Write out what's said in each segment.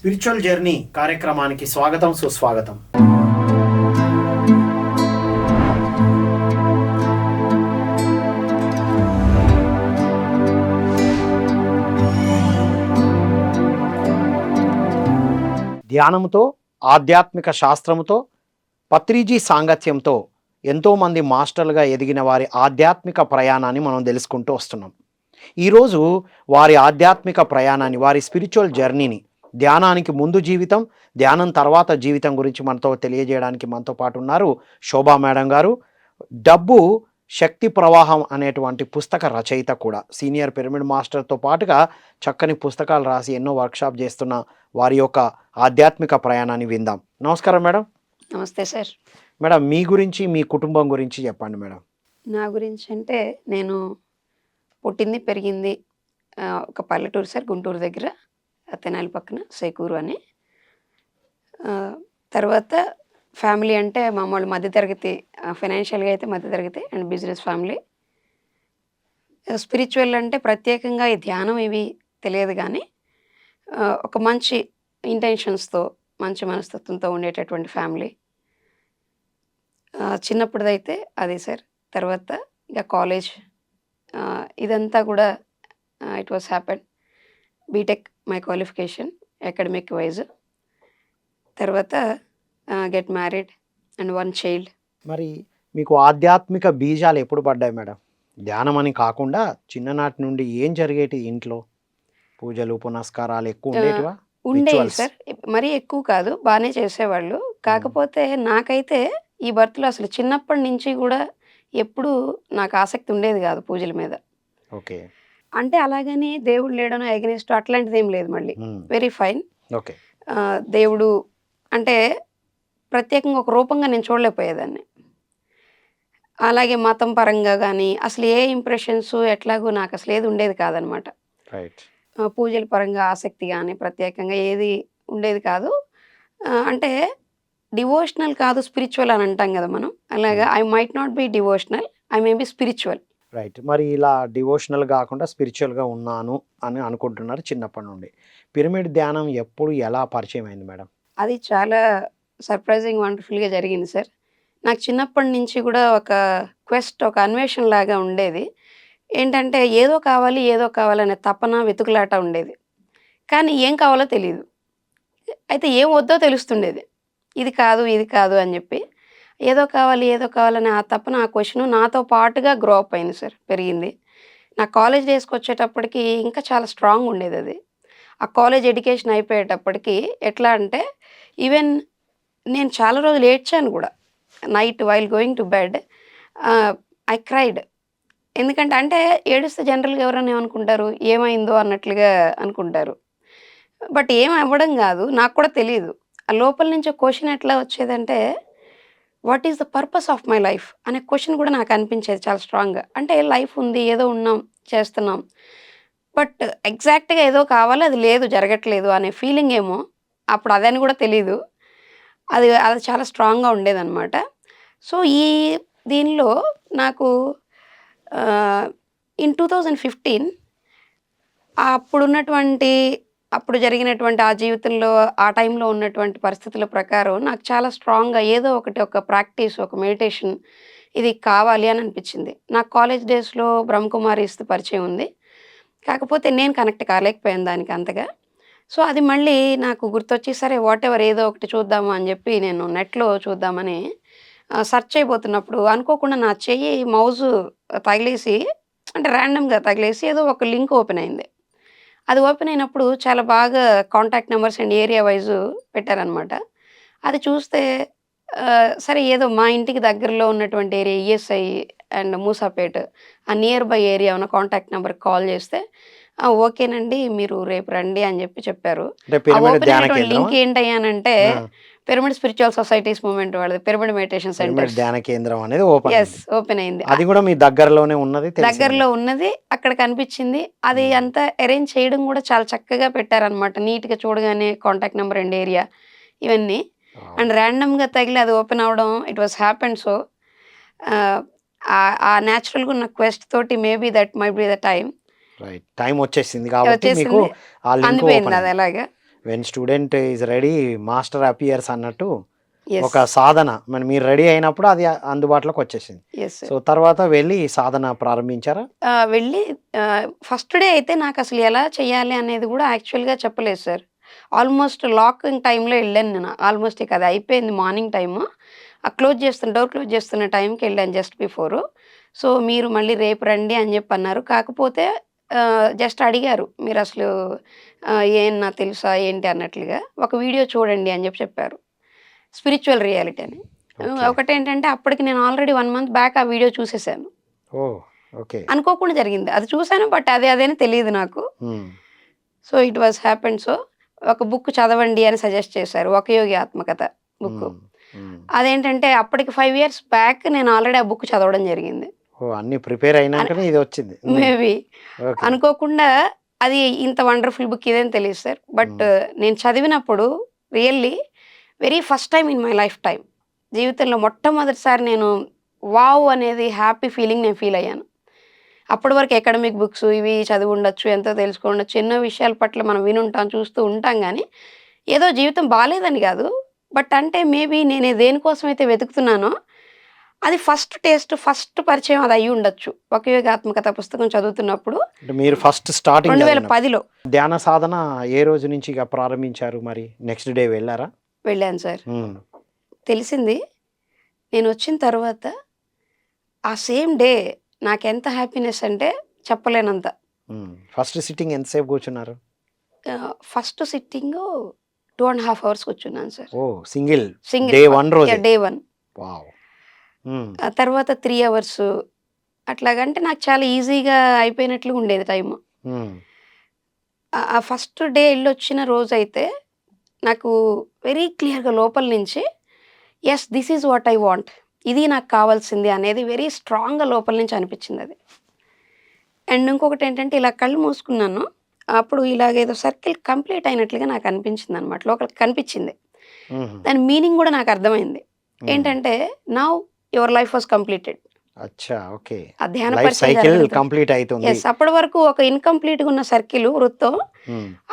Spiritual journey కార్యక్రమానికి స్వాగతం, సుస్వాగతం. ధ్యానముతో, ఆధ్యాత్మిక శాస్త్రముతో, పత్రిజీ సాంగత్యంతో ఎంతోమంది మాస్టర్లుగా ఎదిగిన వారి ఆధ్యాత్మిక ప్రయాణాన్ని మనం తెలుసుకుంటూ వస్తున్నాం. ఈరోజు వారి ఆధ్యాత్మిక ప్రయాణాన్ని, వారి స్పిరిచువల్ జర్నీని, ధ్యానానికి ముందు జీవితం, ధ్యానం తర్వాత జీవితం గురించి మనతో తెలియజేయడానికి మనతో పాటు ఉన్నారు శోభా మేడం గారు. డబ్బు శక్తి ప్రవాహం అనేటువంటి పుస్తక రచయిత కూడా, సీనియర్ పిరమిడ్ మాస్టర్తో పాటుగా చక్కని పుస్తకాలు రాసి ఎన్నో వర్క్షాప్ చేస్తున్న వారి యొక్క ఆధ్యాత్మిక ప్రయాణాన్ని విందాం. నమస్కారం మేడం. నమస్తే సార్. మేడం, మీ గురించి, మీ కుటుంబం గురించి చెప్పండి మేడం. నా గురించి అంటే, నేను పుట్టింది పెరిగింది ఒక పల్లెటూరు సార్, గుంటూరు దగ్గర, తెనాలి పక్కన సేకూరు అని. తర్వాత ఫ్యామిలీ అంటే మామూలు మధ్యతరగతి, ఫైనాన్షియల్గా అయితే మధ్యతరగతి అండ్ బిజినెస్ ఫ్యామిలీ. స్పిరిచువల్ అంటే ప్రత్యేకంగా ఈ ధ్యానం ఇవి తెలియదు, కానీ ఒక మంచి ఇంటెన్షన్స్తో, మంచి మనస్తత్వంతో ఉండేటటువంటి ఫ్యామిలీ. చిన్నప్పుడుదైతే అది సార్. తర్వాత ఇక కాలేజ్, ఇదంతా కూడా it was happen. BTech my qualification academic wise. తర్వాత గెట్ మ్యారీడ్ అండ్ 1 చైల్డ్. మరి మీకు ఆధ్యాత్మిక బీజాలు ఎప్పుడు పడ్డాయి మేడం? ధ్యానం అని కాకుండా చిన్ననాటి నుండి ఏం జరిగేటి ఇంట్లో? పూజలు పునస్కారాలు ఎక్కువ ఉండేటివా? ఉండేవి సార్, మరీ ఎక్కువ కాదు, బాగానే చేసేవాళ్ళు. కాకపోతే నాకైతే ఈ బర్త్లో అసలు చిన్నప్పటి నుంచి కూడా ఎప్పుడు నాకు ఆసక్తి ఉండేది కాదు పూజల మీద. ఓకే. అంటే అలాగని దేవుడు లేడనో ఎగనిస్ట్ అట్లాంటిది ఏం లేదు. మళ్ళీ వెరీ ఫైన్. ఓకే. దేవుడు అంటే ప్రత్యేకంగా ఒక రూపంగా నేను చూడలేకపోయేదాన్ని. అలాగే మతం పరంగా కానీ అసలు ఏ ఇంప్రెషన్స్ ఎట్లాగో నాకు అసలు ఏది ఉండేది కాదనమాట. రైట్. పూజల పరంగా ఆసక్తి కానీ ప్రత్యేకంగా ఏది ఉండేది కాదు. అంటే డివోషనల్ కాదు, స్పిరిచువల్ అని అంటాం కదా మనం. అలాగా I might not be devotional, I may be spiritual. Right. మరి ఇలా డివోషనల్ కాకుండా స్పిరిచువల్గా ఉన్నాను అని అనుకుంటున్నారు చిన్నప్పటి నుండి. పిరమిడ్ ధ్యానం ఎప్పుడు, ఎలా పరిచయం అయింది మేడం? అది చాలా సర్ప్రైజింగ్, వండర్ఫుల్గా జరిగింది సార్. నాకు చిన్నప్పటి నుంచి కూడా ఒక క్వెస్ట్, ఒక అన్వేషణ లాగా ఉండేది. ఏంటంటే ఏదో కావాలి, ఏదో కావాలనే తపన, వెతుకులాట ఉండేది. కానీ ఏం కావాలో తెలియదు. అయితే ఏం వద్దో తెలుస్తుండేది. ఇది కాదు, ఇది కాదు అని చెప్పి ఏదో కావాలి, ఏదో కావాలని ఆ తపన, ఆ క్వశ్చన్ నాతో పాటుగా గ్రో అప్ అయింది సార్, పెరిగింది. నా కాలేజ్ డేస్కి వచ్చేటప్పటికి ఇంకా చాలా స్ట్రాంగ్ ఉండేది అది. ఆ కాలేజ్ ఎడ్యుకేషన్ అయిపోయేటప్పటికి ఎట్లా అంటే, ఈవెన్ నేను చాలా రోజులు ఏడ్చాను కూడా. Night while going to bed I cried. ఎందుకంటే అంటే ఏడుస్తే జనరల్గా ఎవరైనా ఏమనుకుంటారు, ఏమైందో అన్నట్లుగా అనుకుంటారు. బట్ ఏం అవ్వడం కాదు, నాకు కూడా తెలియదు. ఆ లోపల నుంచి క్వశ్చన్ ఎట్లా వచ్చేదంటే, what is the purpose of my life అనే క్వశ్చన్ కూడా నాకు అనిపించేది చాలా స్ట్రాంగ్గా. అంటే లైఫ్ ఉంది, ఏదో ఉన్నాం, చేస్తున్నాం, బట్ ఎగ్జాక్ట్గా ఏదో కావాలి, అది లేదు, జరగట్లేదు అనే ఫీలింగ్ ఏమో అప్పుడు అదని కూడా తెలీదు. అది అది చాలా స్ట్రాంగ్గా ఉండేదన్నమాట. సో ఈ దీనిలో నాకు ఇన్ 2015 అప్పుడు జరిగినటువంటి ఆ జీవితంలో, ఆ టైంలో ఉన్నటువంటి పరిస్థితుల ప్రకారం నాకు చాలా స్ట్రాంగ్గా ఏదో ఒకటి, ఒక ప్రాక్టీస్, ఒక మెడిటేషన్ ఇది కావాలి అని అనిపించింది. నాకు కాలేజ్ డేస్లో బ్రహ్మకుమారిస్ పరిచయం ఉంది. కాకపోతే నేను కనెక్ట్ కాలేకపోయాను దానికి అంతగా. సో అది మళ్ళీ నాకు గుర్తొచ్చి, సరే వాట్ ఎవర్ ఏదో ఒకటి చూద్దాము అని చెప్పి నేను నెట్లో చూద్దామని సెర్చ్ చేయబోతున్నప్పుడు అనుకోకుండా నా చెయ్యి మౌజు తగిలేసి, అంటే ర్యాండమ్గా తగిలేసి ఏదో ఒక లింక్ ఓపెన్ అయింది. అది ఓపెన్ అయినప్పుడు చాలా బాగా contact numbers and area wise పెట్టారనమాట. అది చూస్తే సరే ఏదో మా ఇంటికి దగ్గరలో ఉన్నటువంటి ఏరియా ఈఎస్ఐ అండ్ మూసాపేట్, ఆ నియర్ బై ఏరియా ఉన్న కాంటాక్ట్ నెంబర్కి కాల్ చేస్తే, ఓకేనండి మీరు రేపు రండి అని చెప్పారు. ఓపెన్ అయినటువంటి లింక్ ఏంటయ్యానంటే పిరమిడ్ స్పిరిచువల్ సొసైటీస్ మూవ్మెంట్ వాళ్ళది, పిరమిడ్ మెడిటేషన్ సెంటర్ ధ్యాన కేంద్రం అనేది ఓపెన్ అయింది. అది కూడా మీ దగ్గరలోనే ఉన్నది, దగ్గరలో ఉన్నది, అక్కడ కనిపించింది. అది అంతా అరేంజ్ చేయడం కూడా చాలా చక్కగా పెట్టారనమాట. నీట్గా చూడగానే కాంటాక్ట్ నెంబర్ అండ్ ఏరియా ఇవన్నీ. అండ్ ర్యాండమ్గా తగిలి అది ఓపెన్ అవడం, ఇట్ వాస్ హ్యాపెన్. సో ఆ న్యాచురల్గా ఉన్న క్వెస్ట్ తోటి maybe that might be the time time వచ్చేసింది కాబట్టి మీకు అందిపోయింది అది అలాగా. When student is ready master appears అన్నట్టు ఎస్ ఒక సాధన మరి మీరు రెడీ అయినప్పుడు అది అందుబాటులోకి వచ్చేసింది. ఎస్ సో తర్వాత వెళ్ళి సాధన ప్రారంభించారా? వెళ్ళి ఫస్ట్ డే అయితే నాకు అసలు ఎలా చేయాలి అనేది కూడా యాక్చువల్గా చెప్పలేదు సార్. ఆల్మోస్ట్ లాకింగ్ టైంలో వెళ్ళాను నేను. ఆల్మోస్ట్ ఇక అది అయిపోయింది మార్నింగ్ టైము. డోర్ క్లోజ్ చేస్తున్న టైంకి వెళ్ళాను జస్ట్ బిఫోరు. సో మీరు మళ్ళీ రేపు రండి అని చెప్పి అన్నారు. కాకపోతే జస్ట్ అడిగారు మీరు అసలు ఏమన్నా తెలుసా ఏంటి అన్నట్లుగా. ఒక వీడియో చూడండి అని చెప్పారు. స్పిరిచువల్ రియాలిటీ అని. ఓకే. ఒకటేంటంటే అప్పటికి నేను ఆల్రెడీ 1 మంత్ బ్యాక్ ఆ వీడియో చూసేసాను. ఓ ఓకే. అనుకోకుండా జరిగింది. అది చూసాను బట్ అదేని తెలీదు నాకు. So it was happened. So ఒక బుక్ చదవండి అని సజెస్ట్ చేశారు. ఒక యోగి ఆత్మకథ బుక్. అదేంటంటే అప్పటికి 5 ఇయర్స్ బ్యాక్ నేను ఆల్రెడీ ఆ బుక్ చదవడం జరిగింది. ఓ అన్ని ప్రిపేర్ అయినాకనే ఇది వచ్చింది. Maybe okay. అనుకోకుండా అది ఇంత వండర్ఫుల్ బుక్ ఇదేం తెలియదు సార్. బట్ నేను చదివినప్పుడు really very first time in my life time జీవితంలో మొట్టమొదటిసారి నేను వావ్ అనేది హ్యాపీ ఫీలింగ్ నేను ఫీల్ అయ్యాను. అప్పటి వరకు అకాడమిక్ బుక్స్ ఇవి చదివి ఉండొచ్చు, ఎంతో తెలుసుకోండొచ్చు, ఎన్నో విషయాల పట్ల మనం వినుంటాం, చూస్తూ ఉంటాం. కానీ ఏదో జీవితం బాగాలేదని కాదు, బట్ అంటే మేబీ నేను దేనికోసం అయితే వెతుకుతున్నానో అది ఫస్ట్ టేస్ట్, ఫస్ట్ పరిచయం అది అయ్యి ఉండొచ్చు. ఒక యోగాత్మకత పుస్తకం చదువుతున్నప్పుడు మీరు ఫస్ట్ స్టార్టింగ్ 2010లో ధ్యాన సాధన ఏ రోజు నుంచి ఇక ప్రారంభించారు? మరి నెక్స్ట్ డే వెళ్ళారా? వెళ్ళాను సార్. తెలిసింది నేను వచ్చిన తర్వాత ఆ సేమ్ డే నాకెంత హ్యాపీనెస్ అంటే చెప్పలేనంత. ఫస్ట్ సిట్టింగ్ ఎంతసేపు కూర్చున్నారు? ఫస్ట్ సిట్టింగ్ 2.5 hours కూర్చున్నాను సార్. ఓ సింగిల్ సింగిల్ డే 1 రోజు. డే 1. వావ్. ఆ తర్వాత 3 hours అట్లాగంటే నాకు చాలా ఈజీగా అయిపోయినట్లు ఉండేది టైము. ఆ ఫస్ట్ డే వెళ్ళొచ్చిన రోజైతే నాకు వెరీ క్లియర్గా లోపల నుంచి yes this is what I want, ఇది నాకు కావాల్సింది అనేది వెరీ స్ట్రాంగ్గా లోపల నుంచి అనిపించింది అది. అండ్ ఇంకొకటి ఏంటంటే ఇలా కళ్ళు మూసుకున్నాను, అప్పుడు ఇలాగేదో సర్కిల్ కంప్లీట్ అయినట్లుగా నాకు అనిపించింది అనమాట, లోపలికి కనిపించింది. దాని మీనింగ్ కూడా నాకు అర్థమైంది. ఏంటంటే now your life was completed. అచ్చా ఓకే. ఆ ధ్యాన లైఫ్ సైకిల్ కంప్లీట్ అవుతుంది. ఎస్ అప్పటి వరకు ఒక ఇన్కంప్లీట్గా ఉన్న సర్కిల్ వృత్తం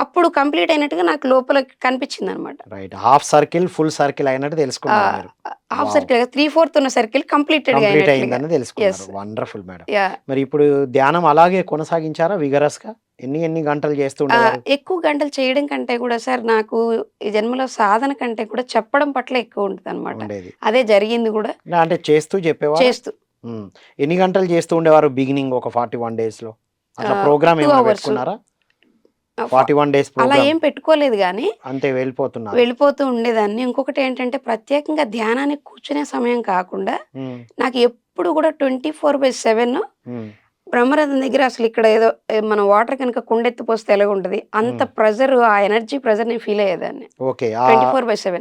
అప్పుడు కంప్లీట్ అయినట్టుగా నాకు లోపల కనిపించింది అనమాట. Right. Half circle full circle అయినట్టు తెలుసుకున్నారు మీరు. హాఫ్ సర్కిల్ 3/4 ఉన్న సర్కిల్ కంప్లీట్ అయిందని తెలుసుకున్నారు. Wonderful madam. మరి ఇప్పుడు ధ్యానం అలాగే కొనసాగించారా విగరస్ గా? ఎన్ని గంటలు చేస్తుంటారు? ఎక్కువ గంటలు చేయడం కంటే కూడా సార్ నాకు ఈ జన్మలో సాధన కంటే కూడా చెప్పడం పట్ల ఎక్కువ ఉంటుంది అనమాట. అదే జరిగింది కూడా. అంటే చేస్తూ చెప్పేవారు? చేస్తూ. ఎన్ని గంటలు చేస్తూ ఉండేవారు బిగినింగ్ ఒక 41 days లో? అట్లా ప్రోగ్రామ్ ఏమైనా పెట్టుకున్నారా? 41 days అలా ఏం పెట్టుకోలేదు కానీ అంతే వెళ్ళిపోతూ ఉండేదాన్ని. ఇంకొకటి ఏంటంటే ప్రత్యేకంగా ధ్యానానికి కూర్చునే సమయం కాకుండా నాకు ఎప్పుడు కూడా 24/7 బ్రహ్మరథం దగ్గర అసలు ఇక్కడ ఏదో మన వాటర్ కనుక కుండెత్తి పోస్తే ఎలాగ ఉంటుంది అంత ప్రెజర్, ఆ ఎనర్జీ ప్రెజర్ నేను ఫీల్ అయ్యేదాన్ని. 24/7.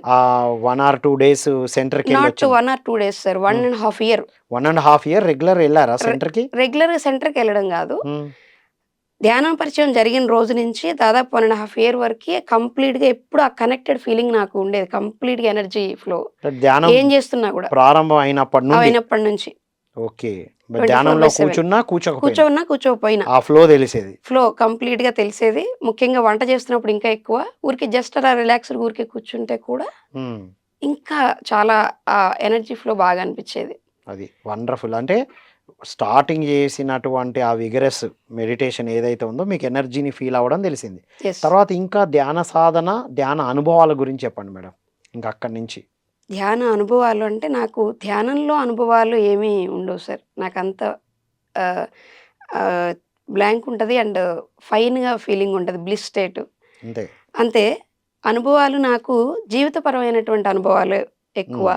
1 or 2 days సెంటర్ కి? Not 1 or 2 days sir, 1.5 year. 1.5 year regular వెళ్ళారా సెంటర్ కి? రెగ్యులర్ గా సెంటర్ కి వెళ్ళడం కాదు, ధ్యానం పరిచయం జరిగిన రోజు నుంచి దాదాపు 1.5 year వరకు కంప్లీట్ గా ఎప్పుడు ఆ కనెక్టెడ్ ఫీలింగ్ నాకు ఉండేది. కంప్లీట్ గా ఎనర్జీ ఫ్లో. ధ్యానం ఏం చేస్తున్నా కూడా ప్రారంభం అయినప్పటి నుంచి. ఓకే. ధ్యానంలో కూర్చోపోయినా ఆ ఫ్లో తెలిసేది. ఫ్లో కంప్లీట్ గా తెలిసేది. ముఖ్యంగా వంట చేస్తున్నప్పుడు ఇంకా ఎక్కువ. ఊరికి జస్ట్ అలా రిలాక్స్డ్ ఊరికే కూర్చుంటే కూడా ఇంకా చాలా ఆ ఎనర్జీ ఫ్లో బాగా అనిపించేది. అది వండర్ఫుల్. అంటే స్టార్టింగ్ చేసినటువంటి ఆ విగరస్ మెడిటేషన్ ఏదైతే ఉందో మీకు ఎనర్జీని ఫీల్ అవ్వడం తెలిసింది. తర్వాత ఇంకా ధ్యాన సాధన, ధ్యాన అనుభవాల గురించి చెప్పండి మేడం. ఇంకా అక్కడి నుంచి ధ్యాన అనుభవాలు అంటే నాకు ధ్యానంలో అనుభవాలు ఏమీ ఉండవు సార్. నాకు అంత బ్లాంక్ ఉంటుంది అండ్ ఫైన్గా ఫీలింగ్ ఉంటుంది, బ్లిస్ స్టేట్ అంతే. అనుభవాలు నాకు జీవితపరమైనటువంటి అనుభవాలు ఎక్కువ,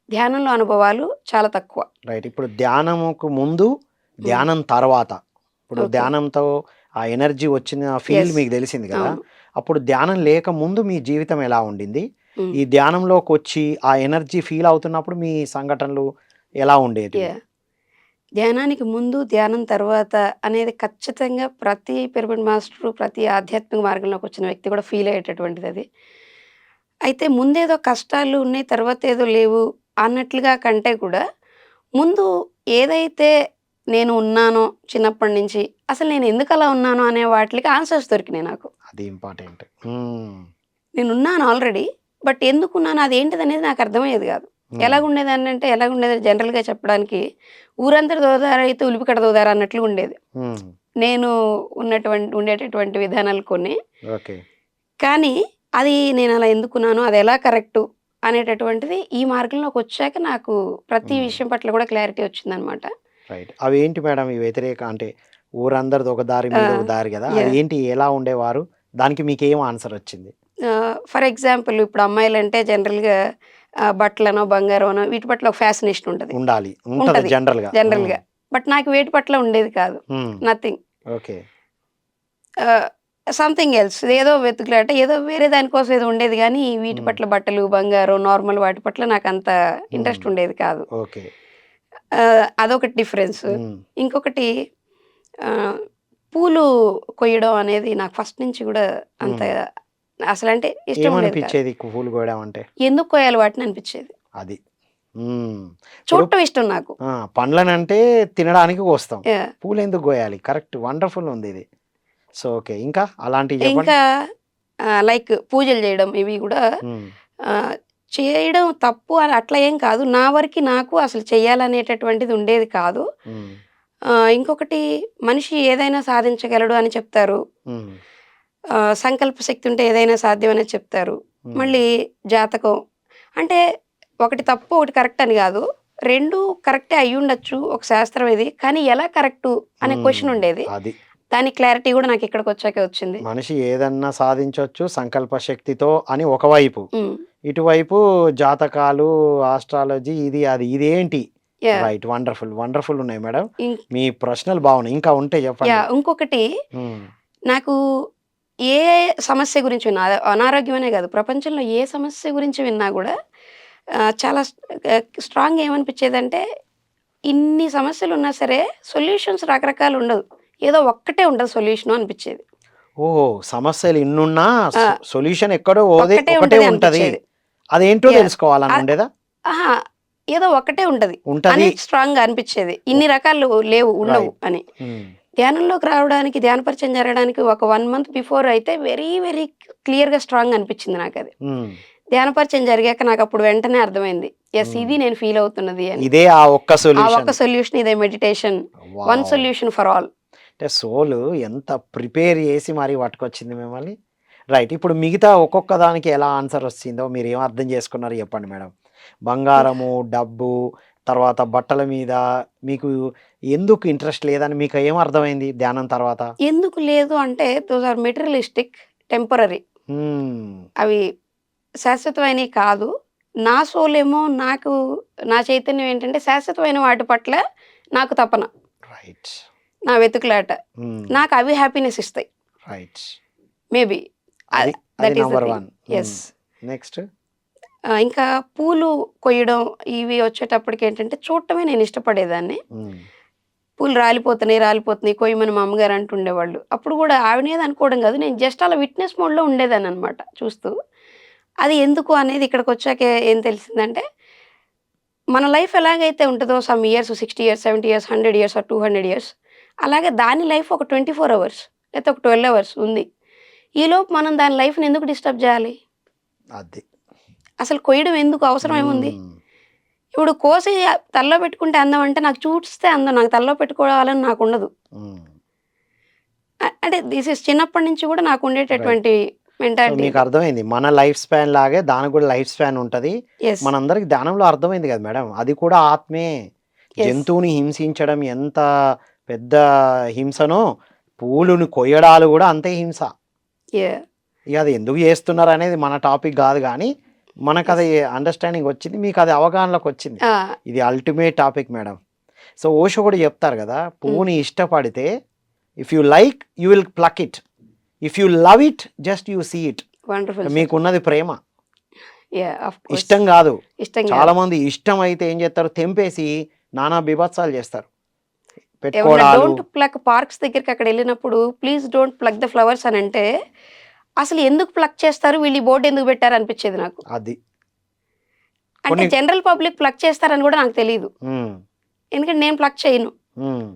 ధ్యానంలో అనుభవాలు చాలా తక్కువ. రైట్. ఇప్పుడు ధ్యానముకు ముందు, ధ్యానం తర్వాత, ఇప్పుడు ధ్యానంతో ఆ ఎనర్జీ వచ్చిన ఫీల్ మీకు తెలిసింది కదా, అప్పుడు ధ్యానం లేక ముందు మీ జీవితం ఎలా ఉండింది? ఈ ధ్యానంలోకి వచ్చి ఆ ఎనర్జీ ఫీల్ అవుతున్నప్పుడు మీ సంఘటనలు ఎలా ఉండేది? ధ్యానానికి ముందు, ధ్యానం తర్వాత అనేది ఖచ్చితంగా ప్రతి పిరమిడ్ మాస్టరు, ప్రతి ఆధ్యాత్మిక మార్గంలోకి వచ్చిన వ్యక్తి కూడా ఫీల్ అయ్యేటటువంటిది అది. అయితే ముందేదో కష్టాలు ఉన్నాయి, తర్వాత ఏదో లేవు అన్నట్లుగా కంటే కూడా ముందు ఏదైతే నేను ఉన్నానో చిన్నప్పటి నుంచి, అసలు నేను ఎందుకు అలా ఉన్నానో అనే వాటికి ఆన్సర్స్ దొరికినాయి నాకు. అది ఇంపార్టెంట్. నేనున్నాను ఆల్రెడీ. బట్ ఎందుకున్నాను అదేంటిదనేది నాకు అర్థమయ్యేది కాదు. ఎలాగుండేదాన్ని అంటే ఎలాగుండేది జనరల్‌గా చెప్పడానికి ఊరందరూ దోదారైతే ఉలిపికడ దోదార అన్నట్లుగా ఉండేది. నేను ఉండేటటువంటి విధానాలు కొన్ని. ఓకే. కానీ అది నేనలా ఎందుకున్నాను, అదెలా కరెక్టు అనేటటువంటిది ఈ మార్గంలోకొచ్చాక నాకు ప్రతి విషయం పట్ల కూడా క్లారిటీ వచ్చిందనమాట. రైట్. అవేంటి మేడం ఈ వ్యతిరేక అంటే ఊరందరిది ఒక దారి, ఆ! మీదొక దారి గదా! యాహ్! అదేంటి? ఎలా ఉండేవారు? దానికి మీకేం ఆన్సర్ వచ్చింది? ఫర్ ఎగ్జాంపుల్ ఇప్పుడు అమ్మాయిలంటే జనరల్‌గా బట్టలనో, బంగారమనో వీటి పట్ల ఒక ఫ్యాసినేషన్ ఉంటది. ఉండాలి. ఉంటది ఉంటది జనరల్‌గా. జనరల్‌గా. బట్ నాకు వేటి పట్ల ఉండేది కాదు. హ్మ్. నథింగ్. ఓకే. ఆహ్, సంథింగ్ ఎల్స్ ఏదో వెతుకులాట ఏదో వేరే దానికోసం ఏదో ఉండేది గానీ, వీటి హ్మ్. పట్ల బట్టలు, బంగారం, నార్మల్ వాటి పట్ల నాకంత హ్మ్. ఇంట్రెస్ట్ ఉండేది కాదు. ఓకే. అదొకటి డిఫరెన్స్. హ్మ్. ఇంకొకటి ఆహ్, పూలు కొయ్యడం అనేది నాకు ఫస్ట్ నుంచి గూడా అంత హ్మ్. అసలంటే ఇష్టం ఉండేది కాదు. ఏమనిపిచ్చేది పూలు కోయడమంటే? ఎందుకు కొయ్యాలి వాటిని అనిపిచ్చేది. అది. హ్మ్. ఇప్పుడు చూడటం ఇష్టం నాకు. పండ్లనంటే తినడానికి కోస్తాం. యాహ్! పూలెందుకు కోయాలి? కరెక్ట్. వండర్‌ఫుల్ ఉందిది. So, okay. ఇంకా అలాంటివి చెప్పండి. ఇంకా లైక్ పూజలు జేయడం ఇవి గూడా హ్మ్. ఆహ్, చేయడం తప్పు అని అట్లా ఏం కాదు. నా వరకి నాకు అసలు చెయ్యాలనేటటువంటిది ఉండేది కాదు. హ్మ్. ఇంకొకటి మనిషి ఏదైనా సాధించగలడు అని చెప్తారు. హ్మ్. సంకల్ప శక్తి ఉంటే ఏదైనా సాధ్యమనేది చెప్తారు. హ్మ్. మళ్ళీ జాతకం అంటే ఒకటి తప్పు, ఒకటి కరెక్ట్ అని గాదు. 2 కరెక్టే అయ్యుండొచ్చు. ఒక శాస్త్రం ఇది. కానీ ఎలా కరెక్టు అనే హ్మ్. క్వెషన్ ఉండేది. అది. దాని క్లారిటీ గూడా నాకిక్కడికొచ్చాకే వచ్చింది. మనిషి ఏదన్నా సాధించొచ్చు సంకల్ప శక్తితో అని ఒకవైపు. హ్మ్. ఇటువైపు జాతకాలు, ఆస్ట్రాలజీ ఇది అది. ఇదేంటి? యాహ్! రైట్. వండర్‌ఫుల్. వండర్‌ఫుల్ ఉన్నాయి మేడం. ఇం మీ ప్రశ్నలు బాగున్నాయి. ఇంకా ఉంటే చెప్పండి. యాహ్! ఇంకొకటి హ్మ్. నాకు ఏ సమస్య గురించి విన్నా అనారోగ్యమనే గాదు. ప్రపంచంలో ఏ సమస్య గురించి విన్నా గూడా చాలా స్ట్రాంగ్‌గా ఏమనిపిచ్చేదంటే ఇన్ని సమస్యలున్నా సరే సొల్యూషన్స్ రకరకాలుండదు. ఏదో ఒక్కటే ఉంటది సొల్యూషను అనిపిచ్చేది. ఓహో! సమస్యలు ఇన్నున్నా ఆ! సొల్యూషన్ ఎక్కడో ఒక్కటే ఒకటే ఉంటది ఉంటది. అనిపిచ్చేది. అదేంటో యాహ్! తెలుసుకోవాలని ఆహ్, ఉండేదా? అహా! ఏదో ఒక్కటే ఉంటది ఉంటది. అని స్ట్రాంగ్‌గా అనిపిచ్చేది. ఓ ఇన్ని రకాలు లేవు, ఉండవు రైట్. అని. హ్మ్. ధ్యానంలోకి రావడానికి, ధ్యాన పరిచయం జరగడానికి ఒక 1 మంత్ బిఫోర్ అయితే వెరీ, వెరీ క్లియర్‌గా స్ట్రాంగ్‌గా అనిపిచ్చింది నాకది. హ్మ్. ధ్యాన పరిచయం జరిగాక నాకప్పుడు వెంటనే అర్థమైంది. యెస్ హ్మ్. ఇది నేను ఫీల్ అవుతున్నది అని. ఇదే ఆ ఒక్క ఆ ఒక్క సొల్యూషన్. సొల్యూషన్ ఇదే meditation. One wow! Solution for all. అంటే సోలు ఎంత ప్రిపేర్ చేసి మరీ పట్టుకొచ్చింది మిమ్మల్ని. రైట్. ఇప్పుడు మిగతా ఒక్కొక్క దానికి ఎలా ఆన్సర్ వచ్చిందో మీరేం అర్థం చేసుకున్నారో చెప్పండి మేడం. బంగారము, డబ్బు, తర్వాత బట్టల మీద మీకు ఎందుకు ఇంట్రెస్ట్ లేదని మీకు ఏం అర్థమైంది ధ్యానం తర్వాత? ఎందుకు లేదు అంటే దోస్ ఆర్ మెటీరియలిస్టిక్, టెంపరరీ. హ్మ్. అవి శాశ్వతమైనవి కాదు. నా సోలేమో నా చైతన్యం ఏంటంటే శాశ్వతమైన వాటి పట్ల నాకు తపన. రైట్. నా వెతుకులాట. హ్మ్. నాకు అవి హ్యాపీనెస్ ఇస్తాయి. రైట్. మేబీ. అది అది that is the number thing. 1. హ్మ్. యెస్. నెక్స్ట్? ఇంకా పూలు కొయ్యడం ఇవి వచ్చేటప్పటికేంటంటే చూడటమే నేను ఇష్టపడేదాన్ని. హ్మ్. పూలు రాలిపోతున్నాయి, రాలిపోతున్నాయి కొయ్యమని మా అమ్మగారు అంటుండేవాళ్ళు. అప్పుడు గూడా ఆవిడనేది అనుకోవడం గాదు. నేను జస్ట్ అలా విట్‌నెస్ మోడ్‌లో ఉండేదాన్ననమాట చూస్తూ. అది ఎందుకు అనేది ఇక్కడికొచ్చాకే ఏం తెలిసిందంటే, మన లైఫ్ ఎలాగైతే ఉంటదో some years 60 years, 70 years, 100 years or 200 years అలాగే దాని లైఫ్ ఒక 24 అవర్స్ లేతే ఒక 12 అవర్స్ ఉంది. ఈలోపు మనం దాని లైఫ్‌ని ఎందుకు డిస్టర్బ్ జేయాలి? అది. అసలు కొయ్యడం ఎందుకు? అవసరం ఏముంది? హ్మ్. ఇప్పుడు కోసి తలలో పెట్టుకుంటే అందం అంటే నాకు చూస్తే అందం. నాకు తలలో పెట్టుకోవాలని నాకుండదు. హ్మ్. అంటే దిస్ ఈస్ చిన్నప్పటి నుంచి గూడా రైట్. నాకుండేటటువంటి సో, మెంటాలిటీ ఇది. మీకర్థమైంది. మన లైఫ్ స్పాన్ లాగే దానికి గూడా లైఫ్ స్పాన్ ఉంటది. యెస్. మనందరికి ధ్యానంలో అర్థమైంది గదా మేడం. అది కూడా ఆత్మే. యెస్. జంతువుని హింసించడం ఎంత పెద్ద హింసనో, పూలుని కొయ్యడాలు గూడా అంతే హింస. యాహ్! ఇగ అది ఎందుకు జేస్తున్నారనేది మన టాపిక్ గాదు గానీ, మనకది యెస్. అండర్‌స్టాండింగ్ వచ్చింది. మీకది అవగాహనలోకొచ్చింది. ఆ! ఇది ultimate topic madam. So, Osho గూడా జెప్తారు గదా! హ్మ్. పువ్వుని ఇష్టపడితే if you like you will pluck it. If you love it just you see it. Wonderful sir. మీకున్నది ప్రేమ. యాహ్! Of course. ఇష్టం గాదు. ఇష్టం గాదు. చాలామంది ఇష్టమైతే ఏం జేత్తారు తెంపేసి నానా బీభత్సాలు జేస్తారు. ఏమన్నా పెట్టుకోవడాలు. డోంట్ ప్లక్ పార్క్స్ దగ్గరికి అక్కడెళ్ళినప్పుడు please don't pluck the flowers అనంటే, అసలు ఎందుకు ప్లక్ చేస్తారు? వీళ్ళు ఈ బోర్డ్ ఎందుకు పెట్టారు అనిపిచ్చేది నాకు. అది. అంటే కొన్ని జనరల్ పబ్లిక్ ప్లక్ చేస్తారని గూడా నాకు తెలీదు. హ్మ్. ఎందుకంటే నేను ప్లక్ చేయను. హ్మ్.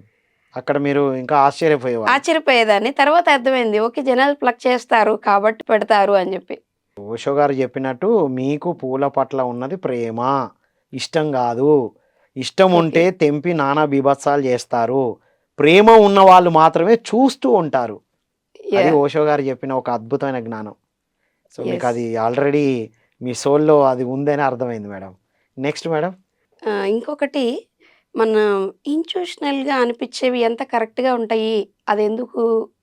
అక్కడ మీరు ఇంకా ఆశ్చర్యపోయేవాళ్ళు. ఆశ్చర్యపోయేదాన్ని. తర్వాత అర్థమైంది. ఓకే. జనాలు ప్లక్ చేస్తారు కాబట్టి పెడతారు అని జెప్పి. ఓషో గారు చెప్పినట్టు మీకు పూల పట్ల ఉన్నది ప్రేమ, ఇష్టం కాదు. ఇష్టం ఓకే. ఉంటే తెంపి నానా బీభత్సాలు చేస్తారు. ప్రేమ ఉన్న వాళ్ళు మాత్రమే చూస్తూ ఉంటారు. అది యాహ్! ఓషో గారు చెప్పిన ఒక అద్భుతమైన జ్ఞానం. So, yes. మీకది ఆల్రెడీ మీ సోల్‌లో అది ఉందని అర్థమైంది మేడం. Next madam? ఇంకొకటి మన ఇన్‌ట్యూషనల్‌గా అనిపిచ్చేవి ఎంత కరెక్ట్‌గా ఉంటాయి, అదెందుకు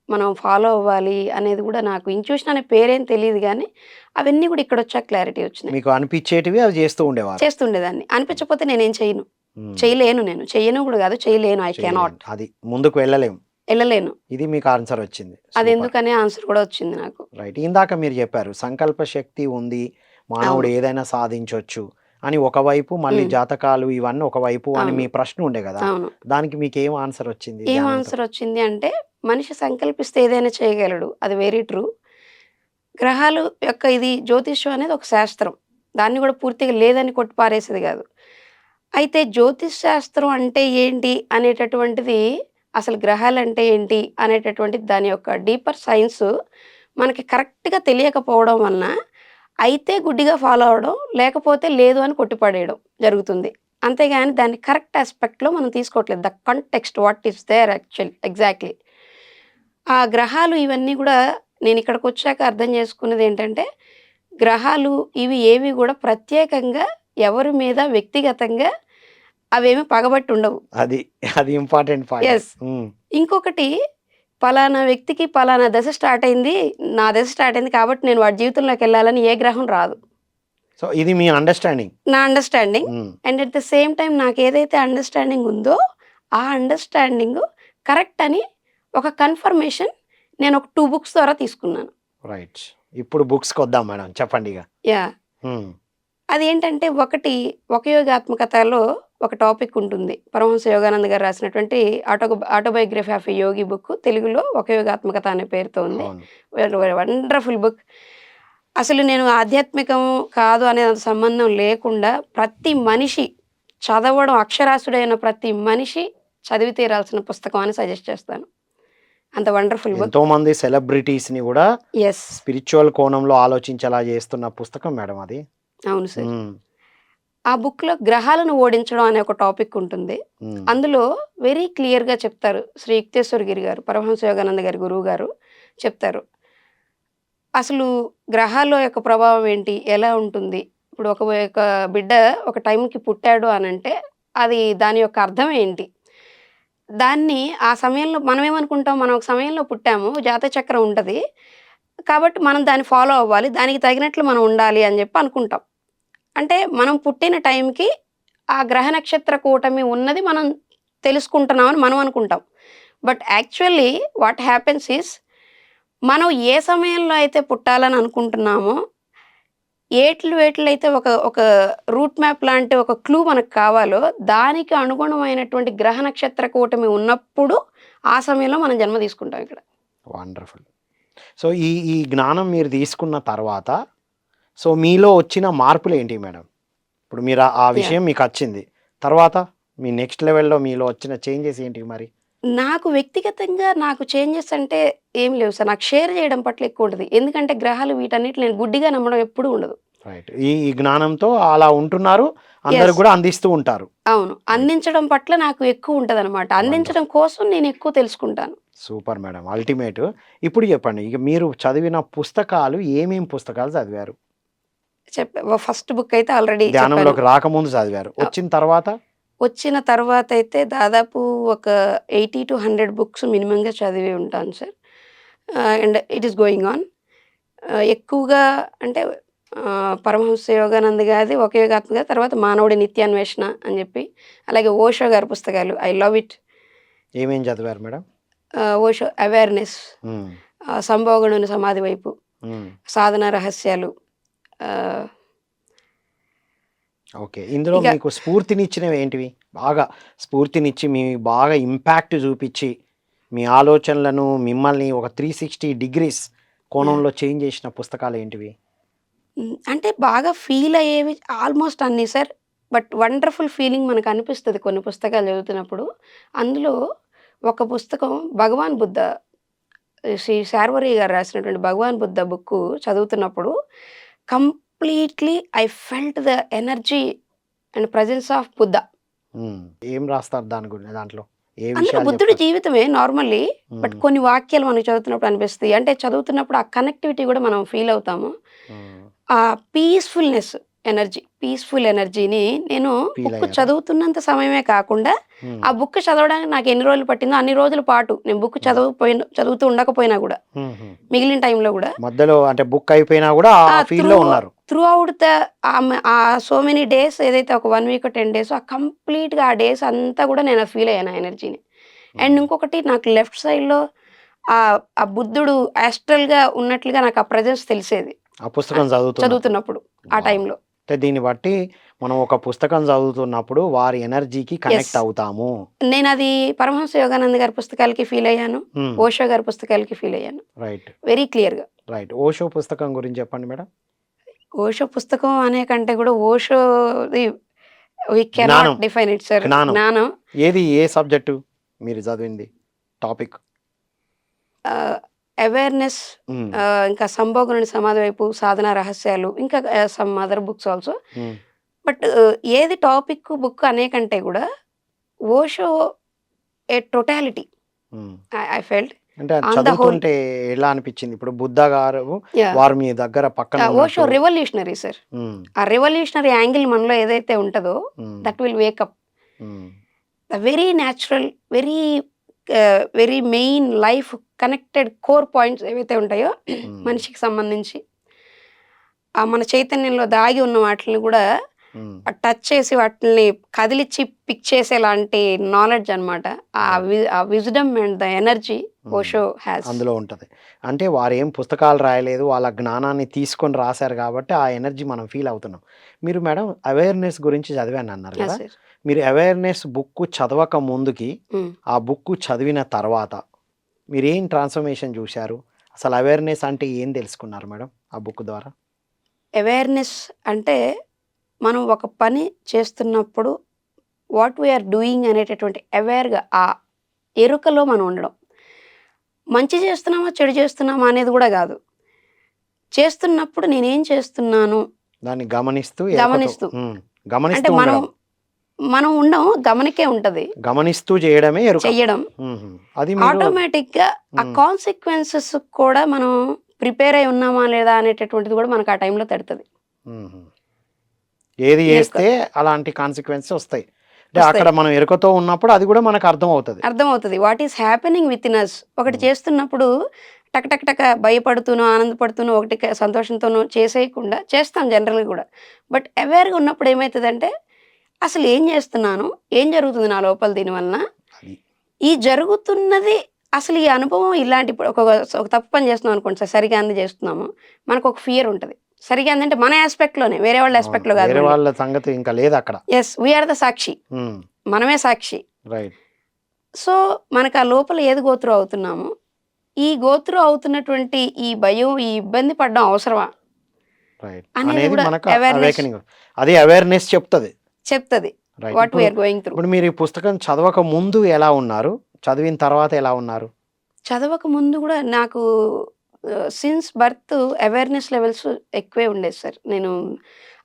మనం ఫాలో అవ్వాలి అనేది గూడా నాకు ఇన్‌ట్యూషన్ అనే పేరేం తెలీదు గానీ, అవన్నీ గూడా ఇక్కడొచ్చాక క్లారిటీ వచ్చినాయి. మీకు అనిపిచ్చేటివి అవి చేస్తూ ఉండేవారు. చేస్తుండేదాన్ని. అనిపించకపోతే నేనేం చెయ్యను. హ్మ్. చేయలేను నేను. చెయ్యను గూడా గాదు. చేయలేను. ఐ చేయలేం. కెనాట్. అది. ముందుకు వెళ్ళలేం. ఎళ్ళలేను. ఇది మీకు ఆన్సర్ వచ్చింది. సూపర్. అదెందుకనే ఆన్సర్ కూడా వచ్చింది నాకు. రైట్. ఇందాక మీరు చెప్పారు. సంకల్ప శక్తి ఉంది. మానవుడు అవును. ఏదైనా సాధించొచ్చు అని ఒకవైపు, మళ్ళీ హ్మ్. జాతకాలు ఇవన్నీ ఒకవైపు అని అవును. మీ ప్రశ్న ఉండే గదా! అవును. దానికి మీకేం ఆన్సర్ వచ్చింది ఏం ధ్యానంతో? ఆన్సర్ వచ్చింది అంటే, మనిషి సంకల్పిస్తే ఏదైనా చేయగలడు. అది వెరీ ట్రూ. గ్రహాలు యొక్క ఇది జ్యోతిష్యం అనేది ఒక శాస్త్రం. దాన్ని గూడా పూర్తిగా లేదని కొట్టి పారేసేది గాదు. అయితే జ్యోతిష్ శాస్త్రం అంటే ఏంటి అనేటటువంటిది, అసలు గ్రహాలంటే ఏంటి అనేటటువంటిది దాని యొక్క డీపర్ సైన్స్ మనకి కరెక్ట్‌గా తెలియకపోవడం వలన, అయితే గుడ్డిగా ఫాలో అవ్వడం, లేకపోతే లేదు అని కొట్టిపడేయడం జరుగుతుంది. అంతేగాని దాన్ని కరెక్ట్ యాస్పెక్ట్‌లో మనం తీసుకోవట్లేదు. The context what is there exactly. ఆ గ్రహాలు ఇవన్నీ గూడా నేనిక్కడికొచ్చాక అర్థం చేసుకున్నదేంటంటే, గ్రహాలు ఇవి ఏవి గూడా ప్రత్యేకంగా ఎవరి మీద వ్యక్తిగతంగా అవేమి పగబట్టి ఉండవు. అది. అది ఇంపార్టెంట్ పాయింట్. యెస్. హ్మ్. ఇంకొకటి పలానా వ్యక్తికి పలానా దశ స్టార్ట్ అయింది. నా దశ స్టార్ట్ అయింది కాబట్టి నేను వాడి జీవితంలోకెళ్ళాలని ఏ గ్రహం రాదు. సో, ఇది మీ అండర్‌స్టాండింగ్. నా understanding. Hmm. And at the same time నాకేదైతే అండర్‌స్టాండింగ్ ఉందో, ఆ అండర్‌స్టాండింగ్ కరెక్ట్ అని ఒక కన్ఫర్మేషన్ నేనొక 2 బుక్స్ ద్వారా తీసుకున్నాను. రైట్. ఇప్పుడు బుక్స్‌కొద్దాం మేడం. చెప్పండిగ. యాహ్! హ్మ్. అదేంటంటే ఒకటి వకయోగాత్మకతలో ఒక టాపిక్ ఉంటుంది. పరమహంస యోగానంద గారు రాసినటువంటి autobiography of a Yogi book. తెలుగులో వకయోగాత్మకత అనే పేరుతో ఉంది. అవును. Wonderful book. అసలు నేను ఆధ్యాత్మికం కాదు అనే సంబంధం లేకుండా ప్రతి మనిషి చదవడం అక్షరాస్యుడైన ప్రతి మనిషి చదివి తీరాల్సిన పుస్తకం అని సజెస్ట్ చేస్తాను. అంత వండర్‌ఫుల్ బుక్. ఎంతోమంది సెలబ్రిటీస్‌ని గూడా యెస్. స్పిరిచ్యువల్ కోణంలో ఆలోచించేలా చేస్తున్న పుస్తకం మేడం అది. అవును సార్. హ్మ్. ఆ బుక్‌లో గ్రహాలను ఓడించడం అనే ఒక టాపిక్ ఉంటుంది. హ్మ్. అందులో వెరీ క్లియర్‌గా చెప్తారు. శ్రీ యుక్తేశ్వర గిరి గారు, పరమహంస యోగానంద గారి గురువు గారు చెప్తారు. అసలు గ్రహాల యొక్క ప్రభావం ఏంటి? ఎలా ఉంటుంది? ఇప్పుడు ఒక బిడ్డ ఒక టైంకి పుట్టాడు అనంటే, అది దాని యొక్క అర్థం ఏంటి? దాన్ని ఆ సమయంలో మనమేమనుకుంటాం, మనం ఒక సమయంలో పుట్టాము, జాతచక్రం ఉంటది. కాబట్టి మనం దాన్ని ఫాలో అవ్వాలి. దానికి తగినట్లు మనం ఉండాలి అని జెప్పి అనుకుంటాం. అంటే మనం పుట్టిన టైంకి ఆ గ్రహ నక్షత్ర కూటమి ఉన్నది మనం తెలుసుకుంటున్నామని మనం అనుకుంటాం. But actually what happens is మనం ఏ సమయంలో అయితే పుట్టాలని అనుకుంటున్నామో, వేటిలైతే ఒక ఒక రూట్ మ్యాప్ లాంటి ఒక క్లూ మనకు కావాలో, దానికి అనుగుణమైనటువంటి గ్రహ నక్షత్ర కూటమి ఉన్నప్పుడు, ఆ సమయంలో మనం జన్మ తీసుకుంటాం ఇక్కడ. వండర్‌ఫుల్. సో, ఈ జ్ఞానం మీరు తీసుకున్న తర్వాత, సో, మీలో వచ్చిన మార్పులేంటి మేడం? ఇప్పుడు మీరు ఆ యాహ్! విషయం మీకచ్చింది. తర్వాత మీ నెక్స్ట్ లెవెల్‌లో మీలో వచ్చిన చేంజెస్ ఏంటివి మరి? నాకు వ్యక్తిగతంగా నాకు చేంజెస్ అంటే ఏం లేవు సార్. నాకు షేర్ చేయడం పట్ల ఎక్కువుంటది. ఎందుకంటే గ్రహాలు వీటన్నిటిని నేను గుడ్డిగా నమ్మడం ఎప్పుడూ ఉండదు. రైట్. ఈ జ్ఞానంతో అలా ఉంటున్నారు. అందరికి యెస్. గూడా అందిస్తూ ఉంటారు. అవును. రైట్. అందించడం పట్ల నాకు ఎక్కువుంటదనమాట. అందించడం వండర్‌ఫుల్. కోసం నేను ఎక్కువ తెలుసుకుంటాను. Super madam. అల్టిమేట్. ఇప్పుడు చెప్పండి. ఇక మీరు చదివిన పుస్తకాలు ఏమేం పుస్తకాలు చదివారు? ఫస్ట్ బుక్ అయితే ఆల్రెడీ చెప్పాను. ధ్యానంలోకి రాకముందు చదివారు. ఆహ్, వచ్చిన తర్వాత? వచ్చిన తర్వాతయితే దాదాపు ఒక 80-100 బుక్స్ మినిమమ్‌గా చదివి ఉంటాను sir. And it is going on. ఎక్కువగా అంటే పరమహంస యోగానంద గారిది ఒక యోగాత్మక తర్వాత మానవుడి నిత్యాన్వేషణ అని జెప్పి, అలాగే ఓషో గారి పుస్తకాలు ఐ లవ్ ఇట్. ఏమేం చదివారు మేడం? ఓషో అవేర్‌నెస్, హ్మ్. సంభోగనుని సమాధి వైపు, హ్మ్. సాధన రహస్యాలు. ఆహ్, ఓకే. ఇందులో ఇక మీకు స్ఫూర్తినిచ్చినవి ఏంటివి? బాగా స్ఫూర్తినిచ్చి, మీ బాగా ఇంపాక్ట్ చూపిచ్చి, మీ ఆలోచనలను మిమ్మల్ని ఒక 360 డిగ్రీస్ యాహ్! కోణంలో చేంజ్ చేసిన పుస్తకాలేంటివి? అంటే బాగా ఫీల్ అయ్యేవి ఆల్మోస్ట్ అన్నీ సార్. బట్ వండర్‌ఫుల్ ఫీలింగ్ మనకనిపిస్తది కొన్ని పుస్తకాలు చదువుతున్నప్పుడు. అందులో ఒక పుస్తకం భగవాన్ బుద్ధ శ్రీ శార్వరి గారు రాసినటువంటి భగవాన్ బుద్ధ బుక్కు చదువుతున్నప్పుడు completely I felt the energy and presence of Buddha. ఏం రాస్తారు దాని గురించి దాంట్లో ఏ అందులో విషయాలు బుద్ధుడి చెప్తారు? జీవితమే నార్మల్లీ. బట్ ఉమ్, కొన్ని వాక్యాలు మనకు చదువుతున్నప్పుడు అనిపిస్తాయి. అంటే చదువుతున్నప్పుడు ఆ కనెక్టివిటీ కూడా మనం ఫీల్ అవుతాము. ఉమ్, ఆ పీస్‌ఫుల్‌నెస్ ఎనర్జీ, పీస్‌ఫుల్ ఎనర్జీని నేను ఫీల్ బుక్ అయ్యారా? చదువుతున్నంత సమయమే కాకుండా, ఉమ్, ఆ బుక్ చదవడానికి నాకు ఎన్ని రోజులు పట్టిందో అన్ని రోజుల పాటు నేను బుక్ ఉమ్, చదువుతూ ఉండకపోయినా గూడా, ఉమ్, ఉమ్. మిగిలిన టైంలో గూడా మధ్యలో అంటే బుక్ అయిపోయినా కూడా ఆ! ఆ ఫీల్డ్లో ఉన్నారు. త్రూ ఔట్ ద ఆ సో మెనీ డేస్ ఏదైతే ఒక 1 వీకో, 10 డేసో ఆ కంప్లీట్‌గా ఆ డేస్ అంతా గూడా నేను ఫీల్ అయ్యాను ఆ ఎనర్జీని. అండ్ ఉమ్, ఇంకొకటి నాకు లెఫ్ట్ సైడ్‌లో ఆ బుద్ధుడు యాస్ట్రల్‌గా ఉన్నట్లుగా నాకు ఆ ప్రెజెన్స్ తెలిసేది. ఆ పుస్తకం చదువుతున్నప్పుడు. చదువుతున్నప్పుడు ఆ వావ్! టైంలో. అంటే దీన్ని బట్టి మనం ఒక పుస్తకం చదువుతున్నప్పుడు వారి ఎనర్జీకి యెస్. కనెక్ట్ అవుతాము. నేనది పరమహంస యోగానంద గారి పుస్తకాలకి ఫీల్ అయ్యాను. హ్మ్. ఓషో గారి పుస్తకాలకి ఫీల్ అయ్యాను. రైట్. వెరీ క్లియర్‌గా. రైట్. ఓషో పుస్తకం గురించి చెప్పండి మేడం? ఓషో పుస్తకం అనే కంటే కూడా ఓషోది వి కెనాట్ జ్ఞానం. Define it sir. జ్ఞానం. జ్ఞానం ఏ సబ్జెక్టు మీరు చదివింది? టాపిక్? అవేర్‌నెస్, హ్మ్. ఇంకా సంభోగుని సమాధి వైపు, సాధన రహస్యాలు, ఇంకా సమ్ అదర్ బుక్స్ ఆల్సో. హ్మ్. బట్ ఏది టాపిక్, బుక్ అనే కంటే కూడా ఓషో ఏ టోటాలిటీ హ్మ్. ఐ ఫెల్ట్ అంటే అది ఆన్ ద హోల్. చదువుతుంటే ఎలా అనిపిచ్చింది? ఇప్పుడు బుద్ధ గారు యాహ్! వారు మీ దగ్గర పక్కన ఓషో ఉన్నట్టు. Revolutionary sir. హ్మ్. ఆ రివల్యూషనరీ యాంగిల్ మనలో ఏదైతే ఉంటదో hmm. That will wake up. Hmm. Very natural, very main life connected core points ఏవైతే ఉంటాయో హ్మ్. మనిషికి సంబంధించి మన చైతన్యంలో దాగి ఉన్న వాటిని కూడా హ్మ్. టచ్ చేసి వాటిని కదిలిచ్చి పిక్ చేసేలాంటి నాలెడ్జ్ అన్నమాట. రైట్. ఆ విజ్డమ్ అండ్ ద ఎనర్జీ హ్మ్. ఓషో హ్యాస్. అందులో ఉంటది. అంటే వారేం పుస్తకాలు రాయలేదు. వాళ్ళ జ్ఞానాన్ని తీసుకొని రాసారు కాబట్టి ఆ ఎనర్జీ మనం ఫీల్ అవుతున్నాం. మీరు మేడం అవేర్‌నెస్ గురించి చదివానన్నారు యెస్ గదా! సర్. మీరు అవేర్‌నెస్ బుక్కు చదవక ముందుకి, హ్మ్. ఆ బుక్కు చదివిన తర్వాత మీరేం ట్రాన్స్‌ఫర్మేషన్ జూశారు? అసలు అవేర్‌నెస్ అంటే ఏం తెలుసుకున్నారు మేడం ఆ బుక్ ద్వారా? అవేర్‌నెస్ అంటే మనం ఒక పని చేస్తున్నప్పుడు వాట్ వి ఆర్ డూయింగ్ అనేటటువంటి అవేర్‌గా ఆ ఎరుకలో మనం ఉండడం. మంచి చేస్తున్నామా, చెడు చేస్తున్నామా అనేది గూడా గాదు. చేస్తున్నప్పుడు నేనేం చేస్తున్నాను దాన్ని గమనిస్తూ ఎరుకతో గమనిస్తూ. అంటే గమనిస్తూ మనం ఉండడం. మనం ఉండం గమనికే ఉంటది. గమనిస్తూ చేయడమే ఎరుక. చెయ్యడం. హుహు. అది మీరు. ఆటోమేటిక్‌గా ఆ హ్మ్. కాన్సిక్వెన్సెస్ కూడా మనం ప్రిపేర్ అయి ఉన్నామా లేదా అనేటటువంటిది గూడా మనకు ఆ టైంలో తడతది. హుహు. ఏది ఎరుక జేస్తే అలాంటి కాన్సిక్వెన్సెస్ ఒస్తాయి. అంటే అక్కడ వస్తాయి. మనం ఎరుకతో ఉన్నప్పుడు అది గూడా మనకు అర్థమవుతది. అర్థమవుతది. వాట్ ఈస్ హ్యాపెనింగ్ వితిన్ అస్. ఒకటి హ్మ్. చేస్తున్నప్పుడు టక టక టక భయపడుతూనో, ఆనందపడుతూనో, ఒకటి సంతోషంతోనో చేసేయకుండా చేస్తాం జనరల్‌గా గూడా. బట్ అవేర్‌గా ఉన్నప్పుడు ఏమైతదంటే, అసలు ఏం జేస్తున్నాను? ఏం జరుగుతుంది నా లోపల దీనివలన? అది. ఈ జరుగుతున్నది అసలు ఈ అనుభవం ఇలాంటి ఇప్పుడు ఒక తప్పు పని చేస్తున్నాం అనుకోండి సార్. సరిగానిది చేస్తున్నాము. మనకొక ఫియర్ ఉంటది. సరిగానిదంటే మన యాస్పెక్ట్‌లోనే. వేరే వాళ్ళ అవును. యాస్పెక్ట్‌లో గాదు వేరే మళ్ళీ. వాళ్ళ సంగతి ఇంకా లేదక్కడ. యెస్. వి ఆర్ ద సాక్షి. హ్మ్. మనమే సాక్షి. రైట్. సో, మనకు ఆ లోపల ఏది గో త్రూ అవుతున్నామో, ఈ గో త్రూ అవుతున్నటువంటి ఈ భయం, ఈ ఇబ్బంది పడడం అవసరమా? రైట్. అనేది అనేది గూడా మనకు అవేర్‌నెస్ అవేకెనింగ్. అది అవేర్‌నెస్ చెప్తది. చెప్తది. రైట్. వాట్ వి ఇప్పుడు ఆర్ గోయింగ్ త్రూ. ఇప్పుడు మీరు ఈ పుస్తకం చదవక ముందు ఎలా ఉన్నారు? చదివిన తర్వాత ఎలా ఉన్నారు? చదవక ముందు గూడా నాకు సిన్స్ బర్త్ అవేర్‌నెస్ లెవెల్స్ ఎక్కువే ఉండేది సార్. నేను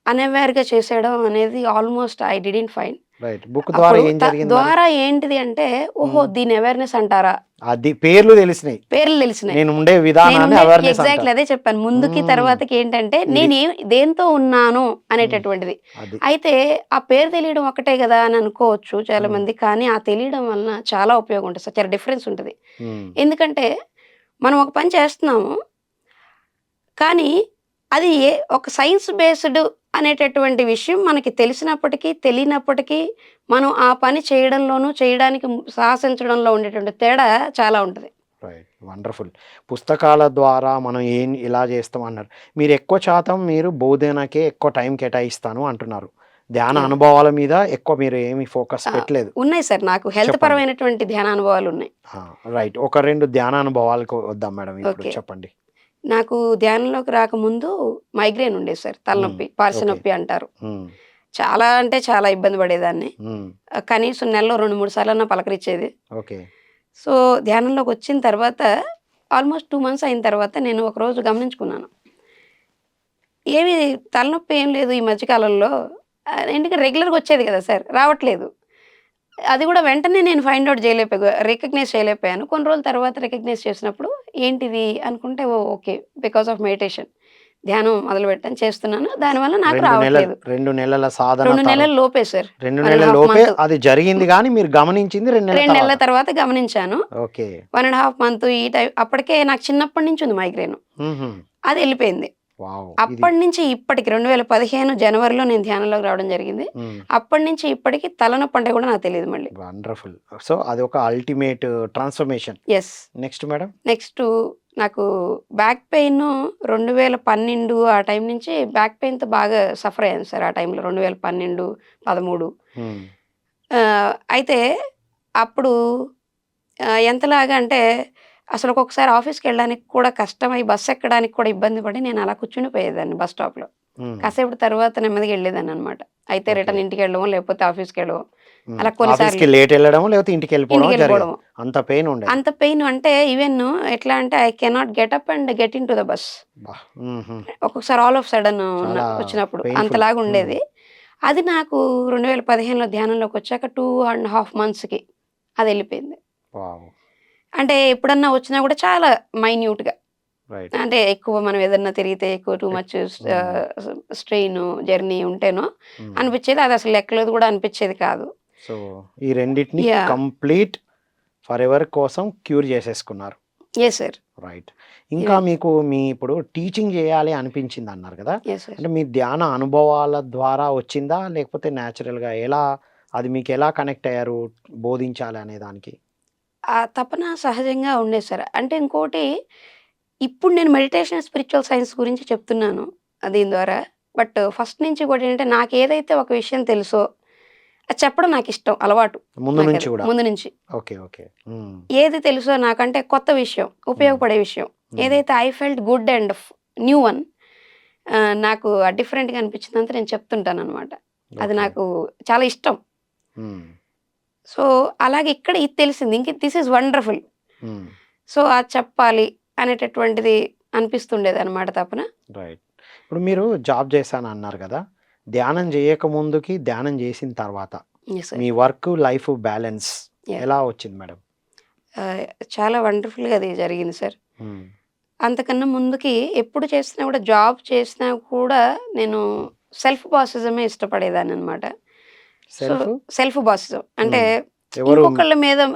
అన్‌అవేర్‌గా చేసేయడం అనేది almost I didn't find. Right. Book ద్వారా అప్పుడు ఏం జరిగింది మరి? ద్వారా ఏంటిది అంటే, ఓహో! హ్మ్. దీన్ని అవేర్‌నెస్ అంటారా? అది పేర్లు తెలిసినాయి. పేర్లు తెలిసినాయి. నేను ఉండే విధానాన్ని అవేర్‌నెస్ ఎగ్జాక్ట్‌లీ అంటారు. అదే చెప్పాను. ముందుకి, హ్మ్. తర్వాతకి ఏంటంటే, ఇది. దేనితో ఉన్నాను హ్మ్. అనేటటువంటిది. అది. అయితే ఆ పేరు తెలియడం ఒక్కటే గదా! అని అనుకోవచ్చు హ్మ్. చాలామంది. కానీ ఆ తెలియడం వలన చాలా ఉపయోగం ఉంటది సార్. చాలా డిఫరెన్స్ ఉంటది. హ్మ్. ఎందుకంటే, మనం ఒక పని చేస్తున్నాము. కానీ అది ఒక సైన్స్ బేస్డ్ అనేటటువంటి విషయం మనకి తెలిసినప్పటికీ, తెలియనప్పటికీ మనం ఆ పని చేయడంలోనూ, చేయడానికి సాహసించడంలో ఉండేటువంటి తేడా చాలా ఉంటది. రైట్. వండర్‌ఫుల్. పుస్తకాల ద్వారా మనం ఇలా చేస్తాం అన్నారు. మీరు ఎక్కువ శాతం మీరు బోధనకే ఎక్కువ టైం కేటాయిస్తాను అంటున్నారు. ధ్యాన యాహ్! అనుభవాల మీద ఎక్కువ మీరు ఏమి ఫోకస్ ఆ! పెట్టలేదు. ఉన్నాయి సార్. నాకు హెల్త్ చెప్పండి. పరమైనటువంటి ధ్యానానుభవాలున్నాయి. ఆ! రైట్. ఒక 2 ధ్యాన అనుభవాలకు వద్దాం మేడం ఇప్పుడు ఓకే. చెప్పండి. నాకు ధ్యానంలోకి రాకముందు మైగ్రేన్ ఉండేది సార్. హ్మ్. తలనొప్పి, పార్శ్వ ఓకే. నొప్పి అంటారు. హ్మ్. చాలా అంటే చాలా ఇబ్బంది పడేదాన్ని. హ్మ్. కనీసం నెలలో 2, 3 సార్లన్నా పలకరించేది. ఓకే. సో, ధ్యానంలోకొచ్చిన తర్వాత ఆల్‌మోస్ట్ 2 మంత్స్ అయిన తర్వాత నేను ఒకరోజు గమనించుకున్నాను. ఏమి తలనొప్పి ఏం లేదు ఈ మధ్య కాలంలో. ఎందుకంటే రెగ్యులర్‌గా వచ్చేది కదా సార్! రావట్లేదు. అది కూడా వెంటనే నేను ఫైండ్ ఔట్ రికగ్నైజ్ చేయలేకపోయాను. కొన్ని రోజుల తర్వాత రికగ్నైజ్ చేసినప్పుడు ఏంటిది అనుకుంటే ఓకే. Because of meditation. ధ్యానం మొదలుపెట్టాను, చేస్తున్నాను. దానివల్ల నాకు 2 నెలలు రావట్లేదు. 2 నెలల సాధన 2 నెలల లోపే సార్. 2 1 నెలల ½ లోపే మంత్. అది జరిగింది గానీ, మీరు గమనించింది 2 నెలల 2 నెలల తర్వాత. తర్వాత గమనించాను. ఓకే. 1 ½ మంత్ ఈ టైం అప్పటికే నాకు చిన్నప్పటి నుంచి ఉంది మైగ్రేన్. హుహు. అది ఎళ్ళిపోయింది. వావ్! ఇది అప్పటి నుంచి ఇప్పటికి 2015 జనవరిలో నేను ధ్యానంలోకి రావడం జరిగింది. హ్మ్. అప్పటి నుంచి ఇప్పటికి తలనొప్పి అంటే కూడా నాకు తెలీదు మళ్ళీ. వండర్‌ఫుల్. సో, అదొక ultimate transformation. Yes. Next madam? Next నాకు బ్యాక్ పెయిన్ 2012 ఆ టైం నుంచి బ్యాక్ పెయిన్‌తో బాగా సఫర్ అయ్యాను సార్ ఆ టైంలో 2012, 13. హ్మ్. అయితే అప్పుడు ఎంతలాగా అంటే అసలు ఒక్కొక్కసారి ఆఫీస్‌కెళ్ళడానికి కూడా కష్టమై బస్ ఎక్కడానికి కూడా ఇబ్బంది పడి నేను అలా కూర్చుండిపోయేదాన్ని బస్ స్టాప్‌లో. హ్మ్. కాసేపటి తర్వాత నెమ్మదిగా ఎళ్ళేదాన్ననమాట. అయితే ఓకే. రిటర్న్ ఇంటికెళ్ళడమో లేకపోతే ఆఫీస్‌కెళ్ళడమో హ్మ్. అలా కొన్ని ఆఫీస్‌కి సార్లు లేట్ ఎళ్ళడమో, లేకపోతే ఇంటికెళ్ళిపోవడమో జరిగేది. ఇంటికెళ్ళిపోవడము. అంత పెయిన్ ఉండేది. అంత పెయిన్ అంటే ఈవెన్ ఎట్లా అంటే I cannot get up and get into the bus. అబ్బా! హుహు. ఒక్కొక్కసారి ఆల్ ఆఫ్ సడెన్ చాలా వచ్చినప్పుడు పెయిన్‌ఫుల్. అంతలాగా హ్మ్. ఉండేది. అది నాకు 2015లో ధ్యానంలోకొచ్చాక 2 ½ మంత్స్‌కి అదెళ్ళిపోయింది. వావ్! అంటే ఎప్పుడన్నా వచ్చినా కూడా చాలా మైన్యూట్‌గా. రైట్. అంటే ఎక్కువ మనం ఏదన్నా తిరిగితే ఎక్కువ టూ మచ్ హ్మ్. స్ట్రెయిను జర్నీ ఉంటేనో హ్మ్. అనిపిచ్చేది. అది అసలు లెక్కలోది కూడా అనిపిచ్చేది కాదు. సో, ఈ రెండిటిని యాహ్! కంప్లీట్ ఫరెవర్ కోసం క్యూర్ చేసేసుకున్నారు. Yes sir. రైట్. ఇంకా ఈవెన్ మీకు ఇప్పుడు టీచింగ్ చేయాలి అనిపించిందన్నారు కదా! Yes sir. అంటే మీ ధ్యాన అనుభవాల ద్వారా వచ్చిందా? లేకపోతే నేచురల్‌గా ఎలా అది మీకెలా కనెక్ట్ అయ్యారు బోధించాలి అనే దానికి? ఆ తపన సహజంగా ఉండేది సార్. అంటే ఇంకోటి ఇప్పుడు నేను మెడిటేషన్, స్పిరిచ్యువల్ సైన్స్ గురించి చెప్తున్నాను దీని ద్వారా. బట్ ఫస్ట్ నుంచి కూడా ఏంటంటే నాకేదైతే ఒక విషయం తెలుసో అది చెప్పడం నాకిష్టం అలవాటు. ముందు నుంచి నాకది గూడా. ముందు నుంచి. ఓకే. ఓకే. హ్మ్. ఏది తెలుసో నాకంటే కొత్త విషయం, హ్మ్. ఉపయోగపడే విషయం. హ్మ్. ఏదైతే I felt good and new one నాకు డిఫరెంట్‌గా అనిపించిందంతా నేను చెప్తుంటాననమాట. అది ఓకే. నాకు చాలా ఇష్టం. హ్మ్. సో, అలాగే ఇక్కడ ఇది తెలిసింది. ఇంక దిస్ ఈజ్ వండర్‌ఫుల్. హ్మ్. సో, అది చెప్పాలి అనేటటువంటిది అనిపిస్తుండేదనమాట తపన. రైట్. ఇప్పుడు మీరు జాబ్ చేశానన్నారు గదా! ధ్యానం జేయకముందుకి, ధ్యానం జేసిన తర్వాత యెస్ సార్. మీ వర్క్, లైఫ్ బ్యాలెన్స్ యాహ్! ఎలా వచ్చింది మేడం? ఆహ్, చాలా వండర్‌ఫుల్‌గా అది జరిగింది సార్. హ్మ్. అంతకన్నా ముందుకి ఎప్పుడు చేసినా కూడా జాబ్ చేసినా కూడా నేను సెల్ఫ్ బాసిజమే ఇష్టపడేదాన్ననమాట. సో, సెల్ఫ్ సెల్ఫ్ బాసిజం అంటే హ్మ్. ఎవరు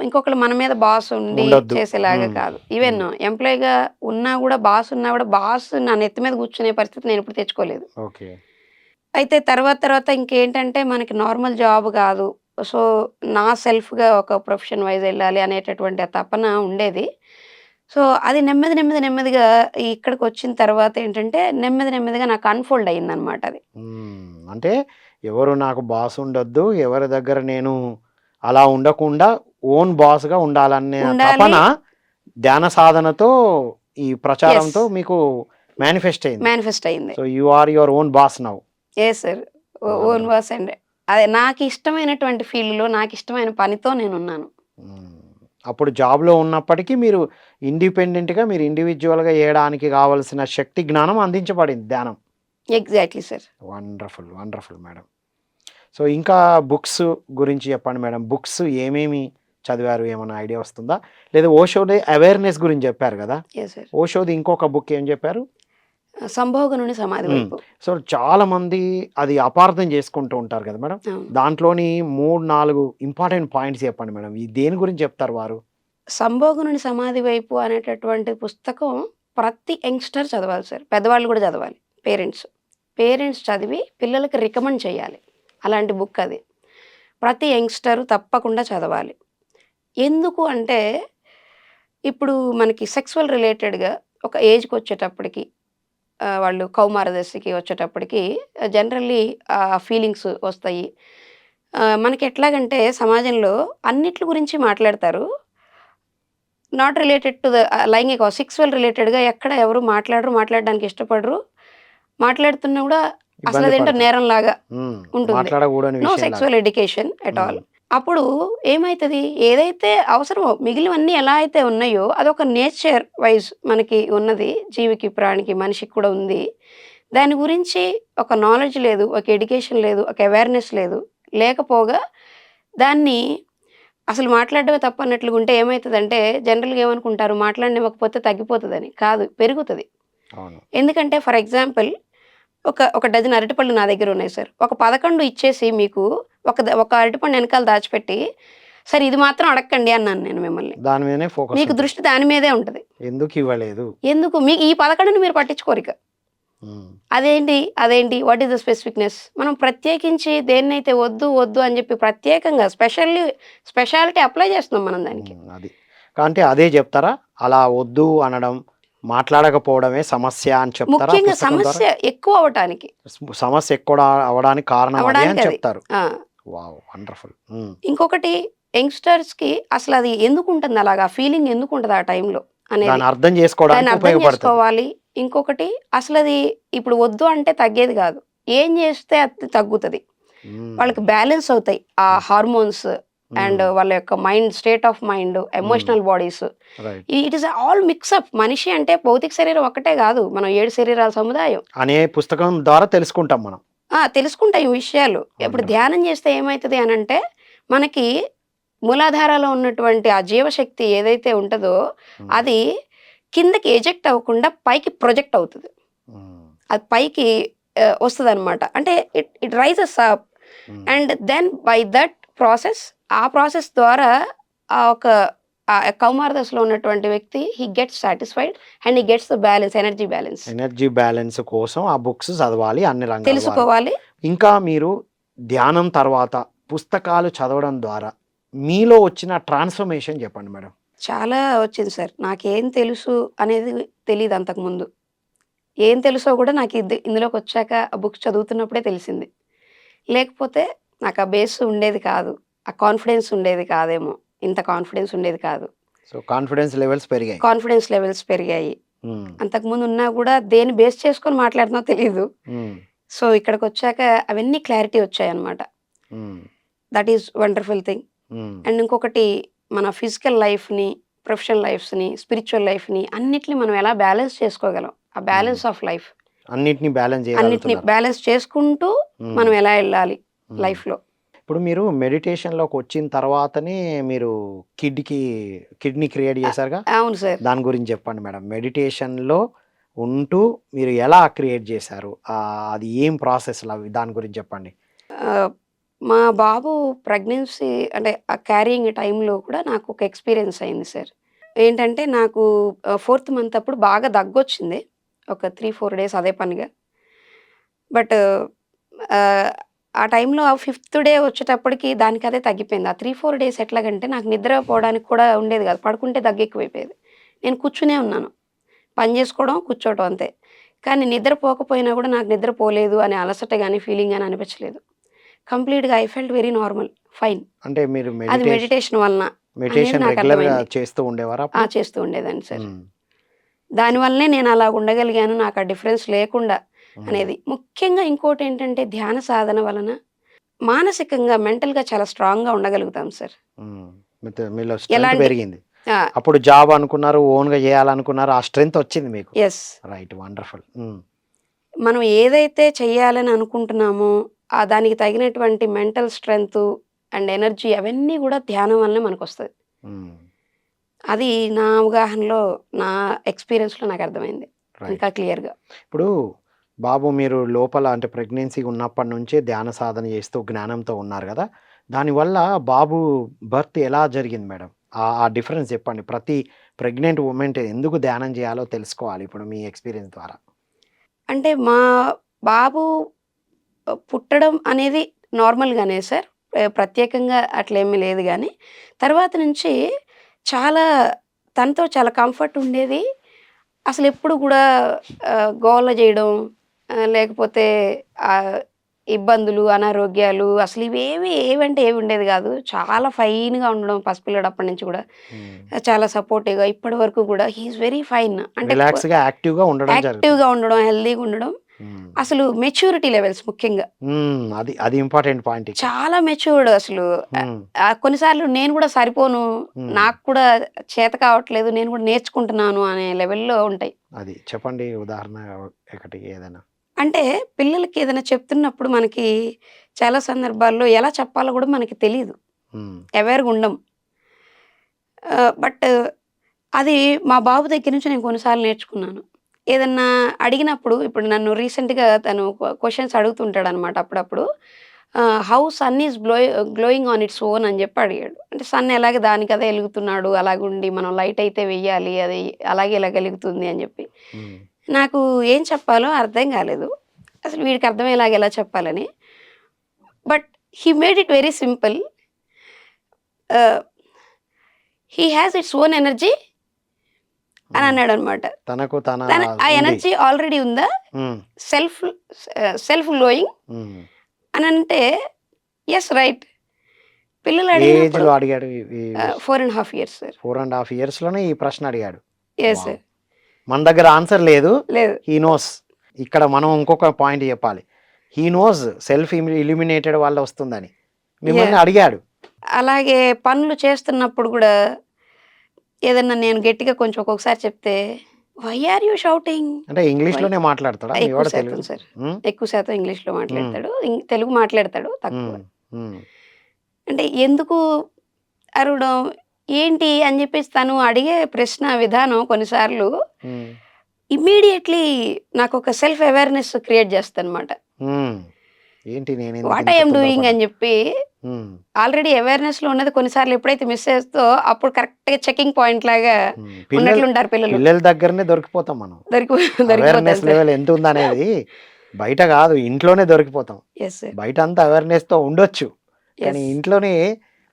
ఇంకొకళ్ళు మన మీద బాస్ ఉండి ఉండొద్దు. చేసేలాగా హ్మ్. కాదు. ఈవెన్ హ్మ్. ఎంప్లాయీగా ఉన్నా కూడా బాస్ నా నెత్తి మీద కూర్చునే పరిస్థితి నేనెప్పుడు తెచ్చుకోలేదు. ఓకే. అయితే తర్వాత ఇంకేంటంటే మనకి నార్మల్ జాబ్ గాదు. సో, నా సెల్ఫ్‌గా ఒక ప్రొఫెషన్ వైస్ ఎళ్ళాలి అనేటటువంటి ఆ తపన ఉండేది. సో, అది నెమ్మదిగా ఇక్కడికొచ్చిన తర్వాత ఏంటంటే నెమ్మదిగా నాకు అన్‌ఫోల్డ్ అయిందనమాట అది. హ్మ్. అంటే ఎవరు నాకు బాస్ ఉండొద్దు. ఎవరి దగ్గర నేను అలా ఉండకుండా ఓన్ బాస్‌గా ఉండాలనే ఉండాలి. తపన ధ్యాన సాధనతో ఈ యెస్. ప్రచారంతో మీకు మేనిఫెస్ట్ అయింది. మేనిఫెస్ట్ అయింది. So, you are your own boss now. Yes sir. Own wonderful. Works and అదే నాకిష్టమైనటువంటి ఫీల్డ్‌లో నాకిష్టమైన పనితో నేనున్నాను. హ్మ్. అప్పుడు జాబ్‌లో ఉన్నప్పటికీ మీరు ఇండిపెండెంట్‌గా మీరు ఇండివిడ్యువల్‌గా చేయడానికి కావాల్సిన శక్తి, జ్ఞానం అందించబడింది ధ్యానం. Exactly sir. Wonderful madam. So, ఇంకా బుక్స్ గురించి చెప్పండి మేడం. బుక్స్ ఏమేమి చదివారు? ఏమన్నా ఐడియా వస్తుందా? లేదా ఓషోది అవేర్‌నెస్ గురించి చెప్పారు గదా! Yes sir. ఓషోది ఇంకొక బుక్ ఏం చెప్పారు? సంభోగనుని సమాధి హ్మ్. వైపు. సో, చాలామంది అది అపార్థం చేసుకుంటూ ఉంటారు కదా మేడం. అవును. దాంట్లోని 3, 4 ఇంపార్టెంట్ పాయింట్స్ చెప్పండి మేడం. ఈ దేని గురించి చెప్తారు వారు? 'సంభోగునుని సమాధి వైపు' అనేటటువంటి పుస్తకం ప్రతి యంగ్‌స్టర్ చదవాలి సార్. పెద్దవాళ్ళు గూడా చదవాలి. పేరెంట్స్. పేరెంట్స్ చదివి పిల్లలకి రికమెండ్ చేయాలి. అలాంటి బుక్ అది. ప్రతి యంగ్‌స్టరు తప్పకుండా చదవాలి. ఎందుకు అంటే, ఇప్పుడు మనకి సెక్సువల్ రిలేటెడ్‌గా ఒక ఏజ్‌కొచ్చేటప్పటికి వాళ్ళు కౌమార దశకి వచ్చేటప్పటికి జనరల్లీ ఫీలింగ్స్ వస్తాయి. మనకెట్లాగంటే సమాజంలో అన్నిట్లి గురించి మాట్లాడతారు. నాట్ రిలేటెడ్ టు ద లైంగిక సెక్సువల్ రిలేటెడ్‌గా ఎక్కడ ఎవరు మాట్లాడరు. మాట్లాడడానికి ఇష్టపడరు. మాట్లాడుతున్నా గూడా ఇబ్బంది అసలదేంటో పడతారు. నేరంలాగా హ్మ్. ఉంటుంది. మాట్లాడకూడని నో విషయంలాగా. సెక్సువల్ ఎడ్యుకేషన్ ఎట్ హ్మ్. ఆల్. అప్పుడు ఏమైతది? ఏదైతే అవసరమో మిగిలినవన్నీ ఎలా అయితే ఉన్నాయో అదొక నేచర్ వైస్ మనకి ఉన్నది. జీవికి, ప్రాణికి, మనిషికి కూడా ఉంది. దాని గురించి ఒక నాలెడ్జ్ లేదు, ఒక ఎడ్యుకేషన్ లేదు, ఒక అవేర్‌నెస్ లేదు. లేకపోగా దాన్ని అసలు మాట్లాడడమే తప్పన్నట్లుగా ఉంటే ఏమైతదంటే జనరల్‌గా ఏమనుకుంటారు మాట్లాడనివ్వకపోతే తగ్గిపోతదని. కాదు పెరుగుతది. అవును. ఎందుకంటే ఫర్ ఎగ్జాంపుల్ ఒక డజన్ అరటిపళ్ళు నా దగ్గరున్నాయి సార్. ఒక 11 ఇచ్చేసి మీకు ఒక అరటిపండు ఎనకాల దాచిపెట్టి, "సార్ ఇది మాత్రం అడక్కండి" అన్నాను నేను మిమ్మల్ని. దాని మీదనే ఫోకస్ మీకు ఉంటది. దృష్టి దాని మీదే ఉంటది. ఎందుకివ్వలేదు? ఎందుకు మీకు ఈ 11ని మీరు పట్టించుకోరిక. హ్మ్. అదేంటి? What is the స్పెసిఫిక్‌నెస్? మనం ప్రత్యేకించి దేన్నైతే వద్దు, వద్దు అని జెప్పి ప్రత్యేకంగా స్పెషాలిటీ అప్లై చేస్తున్నాం మనం దానికి. అది. అంటే అదే జెప్తారా? అలా వద్దు అనడం, మాట్లాడకపోవడమే సమస్య అని చెప్తారా ముఖ్యంగా పుస్తకం ద్వారా? సమస్య ఎక్కువ అవ్వటానికి. సమస్య ఎక్కువ అవ్వడానికి కారణం అదే అని అవ్వడానికది. చెప్తారు. ఆ! వావ్! వండర్‌ఫుల్. హ్మ్. ఇంకొకటి యంగ్‌స్టర్స్‌కి అసలది ఎందుకుంటుంది అలాగా? ఫీలింగ్ ఎందుకుంటది ఆ టైంలో అనేది. దాన్ని అర్థం దాన్ని చేసుకోవడానికి అర్థం ఉపయోగపడుతది. చేసుకోవాలి. ఇంకొకటి అసలది ఇప్పుడు వద్దు అంటే తగ్గేది గాదు. ఏం జేస్తే అది తగ్గుతది. హ్మ్. వాళ్ళకి బ్యాలెన్స్ అవుతాయి. ఆ హార్మోన్స్ అండ్ హ్మ్. వాళ్ళ యొక్క state of mind, hmm. Emotional bodies. Right. It is all mix up. మనిషి అంటే భౌతిక శరీరం ఒక్కటే గాదు. మనం 7 శరీరాల సముదాయం. అనే పుస్తకం ద్వారా తెలుసుకుంటాం మనం. తెలుసుకుంటాయి ఈ విషయాలు. ఇప్పుడు వండర్‌ఫుల్. ధ్యానం చేస్తే ఏమైతది అనంటే, మనకి మూలాధారాలో ఉన్నటువంటి ఆ జీవశక్తి ఏదైతే ఉంటదో, హ్మ్. అది కిందకి ఎజెక్ట్ అవ్వకుండా పైకి ప్రొజెక్ట్ అవుతది. హ్మ్. అది పైకి వస్తదనమాట. అంటే ఇట్ రైజెస్ అప్ హ్మ్. అండ్ దెన్ బై దట్ ఆ ప్రాసెస్ ద్వారా ఆ ఒక కౌమార దశలో ఉన్నటువంటి వ్యక్తి gets satisfied and gets the balance, energy balance. Energy balance కోసం ఆ బుక్స్ చదవాలి అన్ని రంగాల వారు. తెలుసుకోవాలి. ఇంకా మీరు ధ్యానం తర్వాత పుస్తకాలు చదవడం ద్వారా మీలో వచ్చిన ట్రాన్స్‌ఫర్మేషన్ చెప్పండి మేడం? చాలా వచ్చింది సార్. నాకేం తెలుసు అనేది తెలీదు అంతకుముందు. ఏం తెలుసో గూడా నాకు ఇందులోకొచ్చాక ఆ బుక్స్ చదువుతున్నప్పుడే తెలిసింది. లేకపోతే నాకు ఆ బేస్ ఉండేది కాదు. ఆ కాన్ఫిడెన్స్ ఉండేది కాదేమో. ఇంత కాన్ఫిడెన్స్ ఉండేది కాదు. సో, కాన్ఫిడెన్స్ లెవెల్స్ పెరిగాయి. కాన్ఫిడెన్స్ లెవెల్స్ పెరిగాయి. హ్మ్. అంతకుముందు ఉన్నా గూడా దేన్ని బేస్ చేసుకొని మాట్లాడుతున్నానో తెలీదు. హ్మ్. సో, ఇక్కడికొచ్చాక అవన్నీ క్లారిటీ వచ్చాయన్నమాట. హ్మ్. That is wonderful thing. హ్మ్. అండ్ ఇంకొకటి మన ఫిజికల్ లైఫ్‌ని, ప్రొఫెషనల్ లైఫ్స్‌ని, స్పిరిచ్యువల్ లైఫ్‌ని అన్నిటిని మనం ఎలా బ్యాలెన్స్ చేసుకోగలం. ఆ హ్మ్. బ్యాలెన్స్ ఆఫ్ లైఫ్ అన్నిటిని బ్యాలెన్స్ అన్నిటిని చేయగలుగుతున్నారు. బ్యాలెన్స్ చేసుకుంటూ హ్మ్. మనం ఎలా ఎళ్ళాలి హ్మ్. లైఫ్‌లో. ఇప్పుడు మీరు మెడిటేషన్‌లోకొచ్చిన తర్వాతనే మీరు కిడ్‌ని క్రియేట్ అ చేశారుగా? అవును సార్. దాని గురించి చెప్పండి మేడం. మెడిటేషన్‌లో ఉంటూ మీరు ఎలా క్రియేట్ చేశారు? అది ఏం ప్రాసెస్‌లు అవి దాని గురించి చెప్పండి? ఆహ్, మా బాబు ప్రెగ్నెన్సీ అంటే ఆ క్యారింగ్ టైమ్‌లో కూడా నాకొక ఎక్స్‌పీరియన్స్ అయింది సార్. ఏంటంటే నాకు ఫోర్త్ మంత్ అప్పుడు బాగా దగ్గొచ్చింది. ఒక 3, 4 డేస్ అదే పనిగా. బట్ ఆహ్, ఆ టైంలో ఆ ఫిఫ్త్ డే వచ్చేటప్పటికి దానికదే తగ్గిపోయింది. ఆ 3, 4 డేస్ ఎట్లాగంటే నాకు నిద్ర పోవడానికి కూడా ఉండేది కాదు. పడుకుంటే దగ్గెక్కువైపోయేది. నేను కూర్చునే ఉన్నాను. పని చేసుకోవడం, కూర్చోవడం అంతే. కానీ నిద్ర పోకపోయినా కూడా నాకు నిద్ర పోలేదు అనే అలసట గాని, ఫీలింగ్ గాని అనిపించలేదు. కంప్లీట్‌గా I felt very normal. Fine. అంటే మీరు అది మెడిటేషన్ వలన అనేది మెడిటేషన్ రెగ్యులర్‌గా నాకర్థమైంది. చేస్తూ ఉండేవారా అప్పుడు? చేస్తూ ఉండేదాన్ని సార్. హ్మ్. దానివల్లనే నేను అలా ఉండగలిగాను. నాకు ఆ డిఫరెన్స్ లేకుండా హ్మ్. అనేది. ముఖ్యంగా ఇంకోటేంటంటే ధ్యాన సాధన వలన మానసికంగా, మెంటల్‌గా చాలా స్ట్రాంగ్‌గా ఉండగలుగుతాం సార్. హ్మ్. మీలో స్ట్రెంత్ ఎలాంటి పెరిగింది. ఆ! అప్పుడు జాబ్ అనుకున్నారు, ఓన్‌గా చేయాలనుకున్నారు. ఆ స్ట్రెంత్ వచ్చింది మీకు. యెస్. రైట్. వండర్‌ఫుల్. హ్మ్. మనం ఏదైతే చెయ్యాలని అనుకుంటున్నామో, దానికి తగినటువంటి మెంటల్ స్ట్రెంతు అండ్ ఎనర్జీ అవన్నీ గూడా ధ్యానం వల్లనే మనకొస్తది. హ్మ్. అది నా అవగాహనలో, నా ఎక్స్‌పీరియన్స్‌లో నాకర్థమైంది. రైట్. ఇంకా క్లియర్‌గా. ఇప్పుడు బాబు మీరు లోపల అంటే ప్రెగ్నెన్సీ ఉన్నప్పటి నుంచే ధ్యాన సాధన చేస్తూ జ్ఞానంతో ఉన్నారు గదా! దానివల్ల బాబు బర్త్ ఎలా జరిగింది మేడం? ఆ డిఫరెన్స్ చెప్పండి. ప్రతి ప్రెగ్నెంట్ వుమెన్ ఎందుకు ధ్యానం చేయాలో తెలుసుకోవాలి ఇప్పుడు మీ ఎక్స్‌పీరియన్స్ ద్వారా. అంటే మా బాబు పుట్టడం అనేది నార్మల్‌గానే సార్. ప్రత్యేకంగా అట్లేమీ లేదు గానీ, తర్వాత నుంచి చాలా తనతో చాలా కంఫర్ట్ ఉండేది. అసలెప్పుడు గూడా గోల జేయడం, లేకపోతే ఆహ్, ఇబ్బందులు, అనారోగ్యాలు ఏవంటే ఏవి ఉండేది గాదు. చాలా ఫైన్‌గా ఉండడం పసిపిల్లాడు అప్పటి నుంచి గూడా. హ్మ్. చాలా సపోర్టివ్‌గా ఇప్పటి వరకు గూడా హి ఈస్ వెరీ ఫైన్. అంటే రిలాక్స్‌గా, యాక్టివ్‌గా ఉండడం జరుగుతుంది. యాక్టివ్‌గా ఉండడం, హెల్తీగా ఉండడం. హ్మ్. అసలు మెచ్యూరిటీ లెవెల్స్ ముఖ్యంగా. హ్మ్. అది ఇంపార్టెంట్ పాయింట్ ఇక్కడ. చాలా మెచ్యూర్డ్ అసలు. హ్మ్. కొన్ని సార్లు నేను గూడా సరిపోను. హ్మ్. నాకు కూడా చేత కావట్లేదు. నేను గూడా నేర్చుకుంటున్నాను అనే లెవెల్‌లో ఉంటాయి. అది చెప్పండి ఉదాహరణ ఒకటి ఏదైనా? అంటే పిల్లలకి ఏదైనా చెప్తున్నప్పుడు మనకి చాలా సందర్భాల్లో ఎలా చెప్పాలో కూడా మనకి తెలీదు. హ్మ్. అవేర్‌గా ఉండం. బట్ అది మా బాబు దగ్గర నుంచి నేను కొన్నిసార్లు నేర్చుకున్నాను. ఏదన్నా అడిగినప్పుడు ఇప్పుడు నన్ను రీసెంట్‌గా తను క్వెషన్స్ అడుగుతుంటాడనమాట అప్పుడప్పుడు. How sun is glowing on its own అని జెప్పి అడిగాడు. అంటే సన్ ఎలాగ దానికదే ఎలుగుతున్నాడు. అలాగుండి మనం లైట్ అయితే వెయ్యాలి. అది అలాగే ఇలాగ ఎలుగుతుంది అని జెప్పి. హ్మ్. నాకు ఏం చెప్పాలో అర్థం గాలేదు. అసలు వీడికి అర్థమయ్యేలాగా ఎలా చెప్పాలని. But he made it very simple. Ah, he has its own energy అని హ్మ్. అన్నాడనమాట. తనకు తన ఆ ఉంది. ఎనర్జీ ఆల్రెడీ ఉందా? హ్మ్. సెల్ఫ్ సెల్ఫ్ గ్లోయింగ్ హ్మ్. అనంటే యెస్ రైట్. పిల్లలు ఏ అడిగినప్పుడు ఏజ్‌లో అడిగాడు ఈ 4 ½ ఇయర్స్ సార్. 4 ½ ఇయర్స్‌లోనే ఈ ప్రశ్న అడిగాడు. Yes wow! సార్. మన దగ్గర ఆన్సర్ లేదు. లేదు. హి నోస్. ఇక్కడ మనం ఇంకొక పాయింట్ చెప్పాలి. హి నోస్ సెల్ఫ్ ఇల్యుమినేటెడ్ వల్ల వస్తుందని. మిమ్మల్ని యాహ్! అడిగాడు. అలాగే పనులు చేస్తున్నప్పుడు గూడా ఏదన్నా నేను గట్టిగా కొంచెం ఒక్కొక్కసారి చెప్తే, వై ఆర్ యూ షౌటింగ్? అంటే వై ఇంగ్లీష్‌లోనే మాట్లాడతాడా మీ ఎక్కువ వాడు శాతం తెలుగు? సార్. హ్మ్. ఎక్కువ శాతం ఇంగ్లీష్‌లో హ్మ్. మాట్లాడతాడు. తెలుగు మాట్లాడతాడు తక్కువ. హ్మ్. హ్మ్. అంటే ఎందుకు అరవడం, ఏంటి అని జెప్పేసి తను అడిగే ప్రశ్న విధానం కొన్నిసార్లు హ్మ్. ఇమ్మీడియేట్‌లీ నాకొక సెల్ఫ్ అవేర్‌నెస్ క్రియేట్ చేస్తదనమాట. హ్మ్. ఏంటి నేనెందుకు వాట్ ఐ ఇంత యామ్ డూయింగ్ తొందరపడ్డా? అని జెప్పి హ్మ్. ఆల్రెడీ అవేర్‌నెస్‌లో ఉన్నది కొన్నిసార్లు ఎప్పుడైతే మిస్ చేస్తో అప్పుడు కరెక్ట్‌గా చెకింగ్ పాయింట్ లాగా హ్మ్. ఉన్నట్లుంటారు పిల్లలు. పిల్లల దగ్గరనే దొరికిపోతాం మనం. దొరికి అవేర్‌నెస్ దొరికిపోతాను సార్. లెవెల్ ఎంతుందనేది బయట గాదు. ఇంట్లోనే దొరికిపోతాం. Yes sir. బయటంతా అవేర్‌నెస్‌తో ఉండొచ్చు. కానీ యెస్. ఇంట్లోనే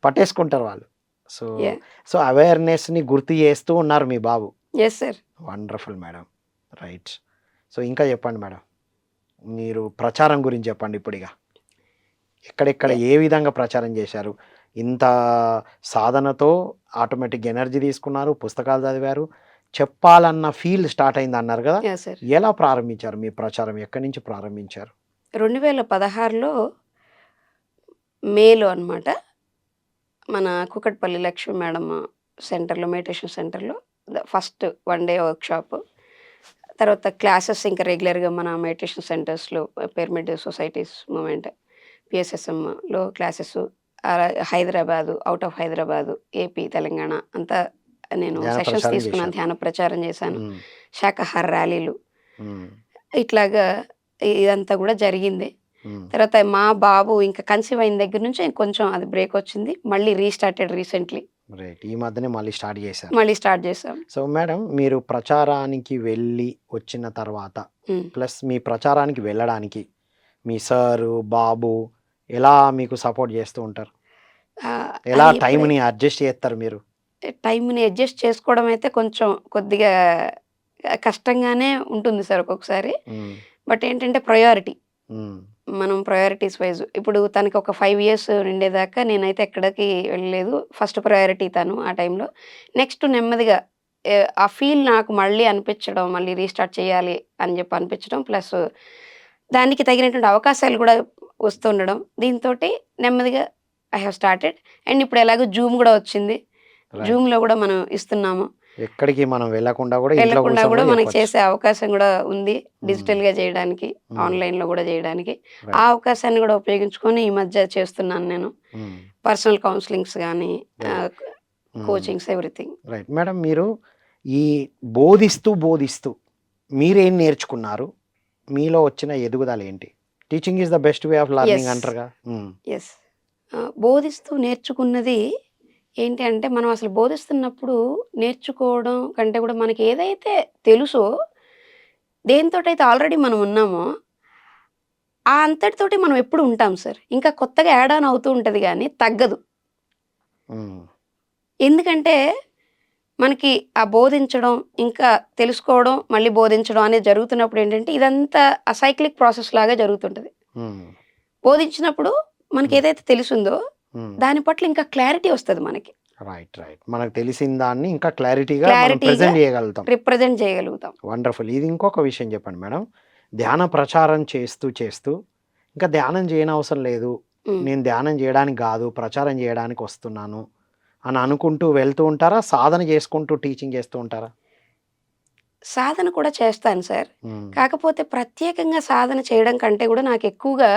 పట్టేసుకుంటారు వాళ్ళు. So, yeah! సో అవేర్‌నెస్‌ని గుర్తు చేస్తూ ఉన్నారు మీ బాబు. Yes sir. Wonderful madam. Right. So, ఇంకా చెప్పండి మేడం. మీరు ప్రచారం గురించి చెప్పండి ఇప్పుడిగ. ఎక్కడెక్కడ యాహ్! ఏ విధంగా ప్రచారం చేశారు? ఇంత సాధనతో ఆటోమేటిక్ ఎనర్జీ తీసుకున్నారు, పుస్తకాలు చదివారు. చెప్పాలన్న ఫీల్ స్టార్ట్ అయిందన్నారు గదా! యాహ్! సార్. ఎలా ప్రారంభించారు మీ ప్రచారం? ఎక్కడి నుంచి ప్రారంభించారు? 2016లో మేలో అనమాట. మన కూకట్పల్లి లక్ష్మి మేడమ్ సెంటర్‌లో మెడిటేషన్ సెంటర్‌లో ఫస్ట్ 1 డే వర్క్‌షాప్. తర్వాత క్లాసెస్ ఇంకా రెగ్యులర్‌గా మన మెడిటేషన్ సెంటర్స్‌లో పిరమిడ్ సొసైటీస్ మూవ్‌మెంట్ పిఎస్ఎస్ఎంలో classes. Hyderabad, out of Hyderabad, AP, Telangana అంతా నేను ధ్యాన సెషన్స్ ప్రచారం తీసుకున్నాను. చేశారు. ధ్యాన ప్రచారం చేశాను. హ్మ్. శాకాహార ర్యాలీలు హ్మ్. ఇట్లాగా ఇదంతా గూడా జరిగింది. హ్మ్. తర్వాత మా బాబు ఇంకా కన్సీవ్ అయిన దగ్గర నుంచి కొంచెం అది బ్రేక్ వచ్చింది. మళ్ళీ రీస్టార్టెడ్ రీసెంట్‌లీ. రైట్. ఈ మధ్యనే మళ్ళీ స్టార్ట్ చేశారు. మళ్ళీ స్టార్ట్ చేశాం. సో, మేడం మీరు ప్రచారానికి వెళ్ళి వచ్చిన తర్వాత హ్మ్. ప్లస్ మీ ప్రచారానికి వెళ్ళడానికి మీ సారు, బాబు ఎలా మీకు సపోర్ట్ చేస్తూ ఉంటారు? ఎలా అది టైమ్‌ని అడ్జస్ట్ చేస్తారు మీరు? టైమ్‌ని అడ్జస్ట్ చేసుకోవడం అయితే కొంచెం కొద్దిగా కష్టంగానే ఉంటుంది సార్ ఒక్కొక్కసారి. హ్మ్. బట్ ఏంటంటే ప్రయారిటీ. హ్మ్. మనం ప్రయారిటీస్ వైస్ ఇప్పుడు తనకి ఒక 5 ఇయర్స్ నిండేదాకా నేనైతే ఎక్కడికి వెళ్ళలేదు. ఫస్ట్ ప్రయారిటీ తను ఆ టైంలో. నెక్స్ట్ నెమ్మదిగా ఆ ఫీల్ నాకు మళ్ళీ అనిపించడం, మళ్ళీ రీస్టార్ట్ చేయాలి అని చెప్పి అనిపించడం. ప్లస్ దానికి తగినటువంటి అవకాశాలు కూడా వస్తుండడం. దీంతోటి నెమ్మదిగా ఐ హావ్ స్టార్టెడ్. అండ్ ఇప్పుడు ఎలాగో జూమ్ కూడా వచ్చింది. రైట్. జూమ్‌లో కూడా మనం ఇస్తున్నాము. ఎక్కడికి మనం వెళ్ళకుండా గూడా ఇంట్లో వెళ్ళకుండా కూర్చొని గూడా గూడా మనకి చెప్పొచ్చు. చేసే అవకాశం గూడా ఉంది. హ్మ్. డిజిటల్‌గా జేయడానికి, హ్మ్. ఆన్‌లైన్‌లో గూడా జేయడానికి. ఆ రైట్. అవకాశాన్ని గూడా ఉపయోగించుకొని ఈ మధ్య చేస్తున్నాను నేను. హ్మ్. పర్సనల్ కౌన్సెలింగ్స్ గానీ, రైట్. ఆహ్, హ్మ్. Coachings everything. రైట్. మేడం మీరు ఈ బోధిస్తూ మీరేం నేర్చుకున్నారు? మీలో వచ్చిన ఎదుగుదలేంటి? Teaching is the best way of learning yes. అంటారుగా. హ్మ్. యెస్. బోధిస్తూ నేర్చుకున్నది ఏంటి అంటే, మనం అసలు బోధిస్తున్నప్పుడు నేర్చుకోవడం కంటే గూడా మనకి ఏదైతే తెలుసో, దేనితోటైతే ఆల్రెడీ మనం ఉన్నామో, ఆ అంతటితోటి మనం ఎప్పుడు ఉంటాం సార్. ఇంకా కొత్తగా యాడ్ ఆన్ అవుతూ ఉంటది గానీ తగ్గదు. హ్మ్. ఎందుకంటే, మనకి ఆ బోధించడం, ఇంకా తెలుసుకోవడం, మళ్ళీ బోధించడం అనేది జరుగుతున్నప్పుడేంటంటే, ఇదంతా సైక్లిక్ ప్రాసెస్ లాగా జరుగుతుంటది. హ్మ్. బోధించినప్పుడు హ్మ్. మనకేదైతే తెలిసుందో, హ్మ్. దాని పట్ల ఇంకా క్లారిటీ ఒస్తది మనకి. రైట్. రైట్. మనకు తెలిసిన దాన్ని ఇంకా క్లారిటీగా మనం క్లారిటీగా ప్రెజెంట్ చేయగలుగుతాం. రిప్రజెంట్ చేయగలుగుతాం. వండర్‌ఫుల్. ఇది ఇంకొక విషయం చెప్పండి మేడం. ధ్యాన ప్రచారం చేస్తూ ఇంకా ధ్యానం చేయనవసరం లేదు. హ్మ్. నేను ధ్యానం చేయడానికి గాదు, ప్రచారం చేయడానికి వస్తున్నాను అని అనుకుంటూ వెళ్తూ ఉంటారా? సాధన చేసుకుంటూ టీచింగ్ చేస్తూ ఉంటారా? సాధన కూడా చేస్తాను సార్. హ్మ్. కాకపోతే ప్రత్యేకంగా సాధన చేయడం కంటే కూడా నాకు ఎక్కువగా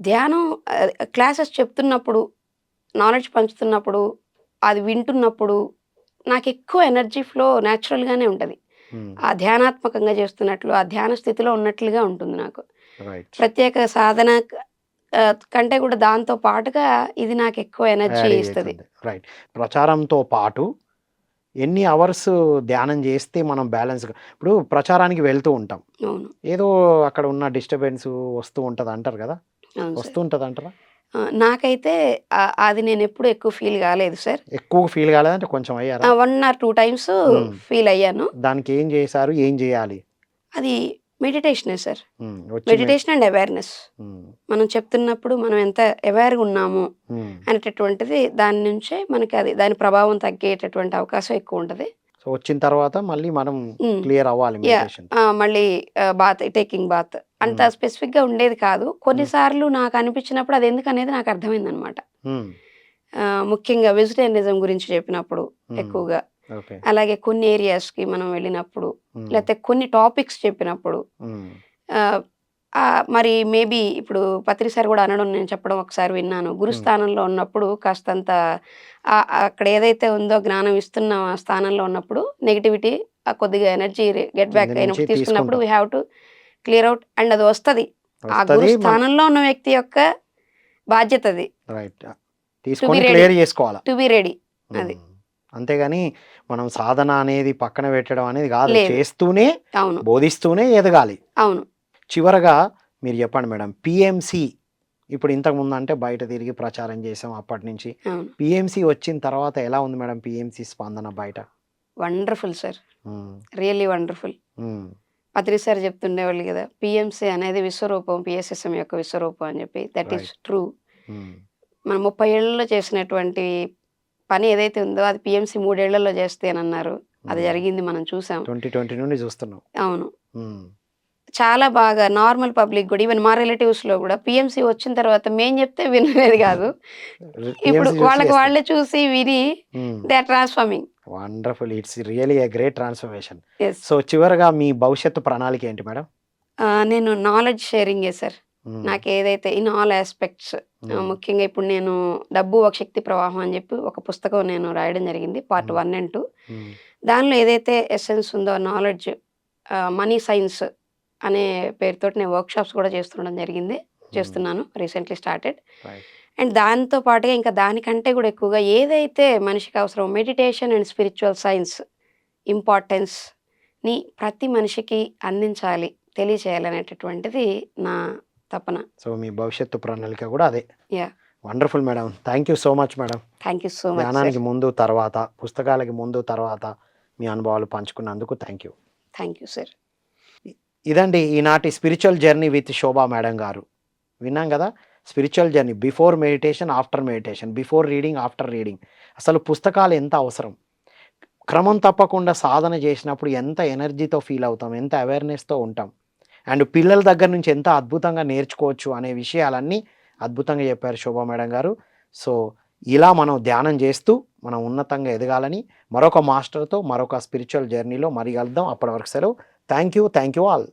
ధ్యానం క్లాసెస్ చెప్తున్నప్పుడు, నాలెడ్జ్ పంచుతున్నప్పుడు, అది వింటున్నప్పుడు నాకెక్కువ ఎనర్జీ ఫ్లో న్యాచురల్‌గానే ఉంటది. హ్మ్. ఆ ధ్యానాత్మకంగా చేస్తున్నట్లు, ఆ ధ్యాన స్థితిలో ఉన్నట్లుగా ఉంటుంది నాకు. రైట్. ప్రత్యేక సాధన కంటే కూడా దాంతో పాటుగా ఇది నాకెక్కువ ఎనర్జీ యాడ్ ఇస్తది. అయితుంది. రైట్. ప్రచారంతో పాటు ఎన్ని అవర్స్ ధ్యానం చేస్తే మనం బ్యాలెన్స్‌గా ఇప్పుడు ప్రచారానికి వెళ్తూ ఉంటాం. అవును. ఏదో అక్కడ ఉన్న డిస్టర్బెన్స్ వస్తూ ఉంటది అంటారు కదా! అవును వస్తూ సార్. ఉంటదంటారా? నాకైతే అది నేనెప్పుడు ఎక్కువ ఫీల్ కాలేదు సార్. ఎక్కువగా ఫీల్ కాలేదంటే కొంచెం అయ్యారా? 1 ఆర్ 2 టైమ్స్ హ్మ్. ఫీల్ అయ్యాను. దానికి ఏం చేశారు? ఏం చేయాలి? అది మెడిటేషనే సార్. వచ్చి మెడిటేషన్ అండ్ అవేర్‌నెస్. హ్మ్. మనం చెప్తున్నప్పుడు మనం ఎంత అవేర్‌గా ఉన్నాము హ్మ్. అనేటటువంటిది దాని నుంచే మనకి దాని ప్రభావం తగ్గేటటువంటి అవకాశం ఎక్కువుంటది. సో, వచ్చిన తర్వాత మళ్ళీ మనం హ్మ్. క్లియర్ అవ్వాలి యాహ్! మెడిటేషన్. మళ్ళీ టేకింగ్ బాత్. అంత హ్మ్. స్పెసిఫిక్‌గా ఉండేది కాదు. కొన్ని హ్మ్. సార్లు నాకనిపించినప్పుడు అదెందుకనేది నాకర్థమైందనమాట. హ్మ్. ముఖ్యంగా వెజిటేరియనిజం గురించి చెప్పినప్పుడు హ్మ్. ఎక్కువగా. ఓకే. అలాగే కొన్ని ఏరియాస్‌కి మనం వెళ్ళినప్పుడు, హ్మ్. లేతే కొన్ని టాపిక్స్ చెప్పినప్పుడు హ్మ్. ఆహ్, మరి మేబీ ఇప్పుడు పత్రి సార్ గూడా అనడం నేను చెప్పడం ఒకసారి విన్నాను. హ్మ్. గురుస్థానంలో ఉన్నప్పుడు కాస్తంత అక్కడ ఏదైతే ఉందో జ్ఞానం ఇస్తున్న స్థానంలో ఉన్నప్పుడు నెగటివిటీ కొద్దిగా ఎనర్జీ గెట్ కింద బ్యాక్ నుంచి అయినప్పుడు తీసుకున్నప్పుడు తీసుకుంటాం. We have to clear out and అది వస్తది. ఆ గురు వస్తది. స్థానంలో ఉన్న వ్యక్తి యొక్క బాధ్యతది. రైట్. టు బి తీసుకొని రెడీ. క్లియర్ చేసుకోవాలా. To be ready. అది. హ్మ్. అంతేగాని మనం సాధన అనేది పక్కన పెట్టడం అనేది గాదు. లేదు. చేస్తూనే, అవును. బోధిస్తూనే ఎదగాలి. అవును. చివరగా మీరు చెప్పండి మేడం. పీఎంసీ ఇప్పుడు ఇంతకుముందు అంటే బయట తిరిగి ప్రచారం చేసాం అప్పటినుంచి. అవును. పీఎంసీ వచ్చిన తర్వాత ఎలా ఉంది మేడం పీఎంసీ స్పందన బయట? Wonderful sir. Hmm. Really wonderful. Hmm. Patri sir చెప్తుండేవాళ్ళు గదా! పీఎంసీ అనేది విశ్వరూపం. పీఎస్ఎస్ఎం యొక్క విశ్వరూపం అని జెప్పి. That is right. ట్రూ. హ్మ్. మనం 30 ఏళ్లలో చేసినటువంటి పని ఏదైతే ఉందో అది పీఎంసీ 3 ఏళ్లలో చేస్తేనన్నారు. అది హ్మ్. జరిగింది మనం చూసాం. 2020 నుండి చూస్తున్నాం. అవును. హ్మ్. చాలా బాగా నార్మల్ పబ్లిక్ గూడా ఈవెన్ మా రిలేటివ్స్‌లో గూడా పీఎంసీ వచ్చిన తర్వాత మేము జెప్తే వినేది గాదు. ఇప్పుడు పీఎంసీ చూసి వాళ్ళకి చేస్తారు. వాళ్ళే చూసి విని hmm. They are transforming. Wonderful. It's really a great transformation. Yes. So, చివరగా మీ భవిష్యత్తు ప్రణాళిక ఏంటి మేడం? నేను నాలెడ్జ్ షేరింగే సార్. హ్మ్. నాకేదైతే ఇన్ ఆల్ యాస్పెక్ట్స్ హ్మ్. ముఖ్యంగా ఇప్పుడు నేను 'డబ్బు ఒక శక్తి ప్రవాహం' అని చెప్పి ఒక పుస్తకం నేను రాయడం జరిగింది. పార్ట్ హ్మ్. 1 అండ్ 2. హ్మ్. దానిలో ఏదైతే ఎసెన్స్ ఉందో నాలెడ్జ్ మనీ సైన్స్ అనే పేరుతోటి నేను వర్క్‌షాప్స్ కూడా చేస్తుండడం జరిగింది. హ్మ్. చేస్తున్నాను. Recently started. రైట్. అండ్ దాంతో పాటుగా ఇంకా దానికంటే కూడా ఎక్కువగా ఏదైతే మనిషికి అవసరమో మెడిటేషన్ అండ్ స్పిరిచ్యువల్ సైన్స్ ఇంపార్టెన్స్‌ని ప్రతి మనిషికి అందించాలి, తెలియచేయాలనేటటువంటిది నా తపన. సో, మీ భవిష్యత్తు ప్రణాళిక గూడా అదే. Yeah! Wonderful madam. Thank you so much madam. Thank you so much sir. ధ్యానానికి ముందు, తర్వాత, పుస్తకాలకి ముందు, తర్వాత మీ అనుభవాలు పంచుకున్నందుకు thank you. Thank you sir. ఇదండి ఈనాటి spiritual journey with Shobha madam గారు. విన్నాం గదా! Spiritual journey before meditation, after meditation, before reading, after reading. అసలు పుస్తకాలు ఎంత అవసరం? క్రమం తప్పకుండా సాధన చేసినప్పుడు ఎంత ఎనర్జీతో ఫీల్ అవుతాం, ఎంత అవేర్‌నెస్‌తో ఉంటాం. అండ్ పిల్లల దగ్గర నుంచి ఎంత అద్భుతంగా నేర్చుకోవచ్చు అనే విషయాలన్నీ అద్భుతంగా చెప్పారు శోభా మేడం గారు. సో, ఇలా మనం ధ్యానం చేస్తూ మనం ఉన్నతంగా ఎదగాలని మరొక మాస్టర్‌తో మరొక స్పిరిచువల్ జర్నీలో మళ్ళీ కలుద్దాం. అప్పటి వరకు సెలవు. Thank you all.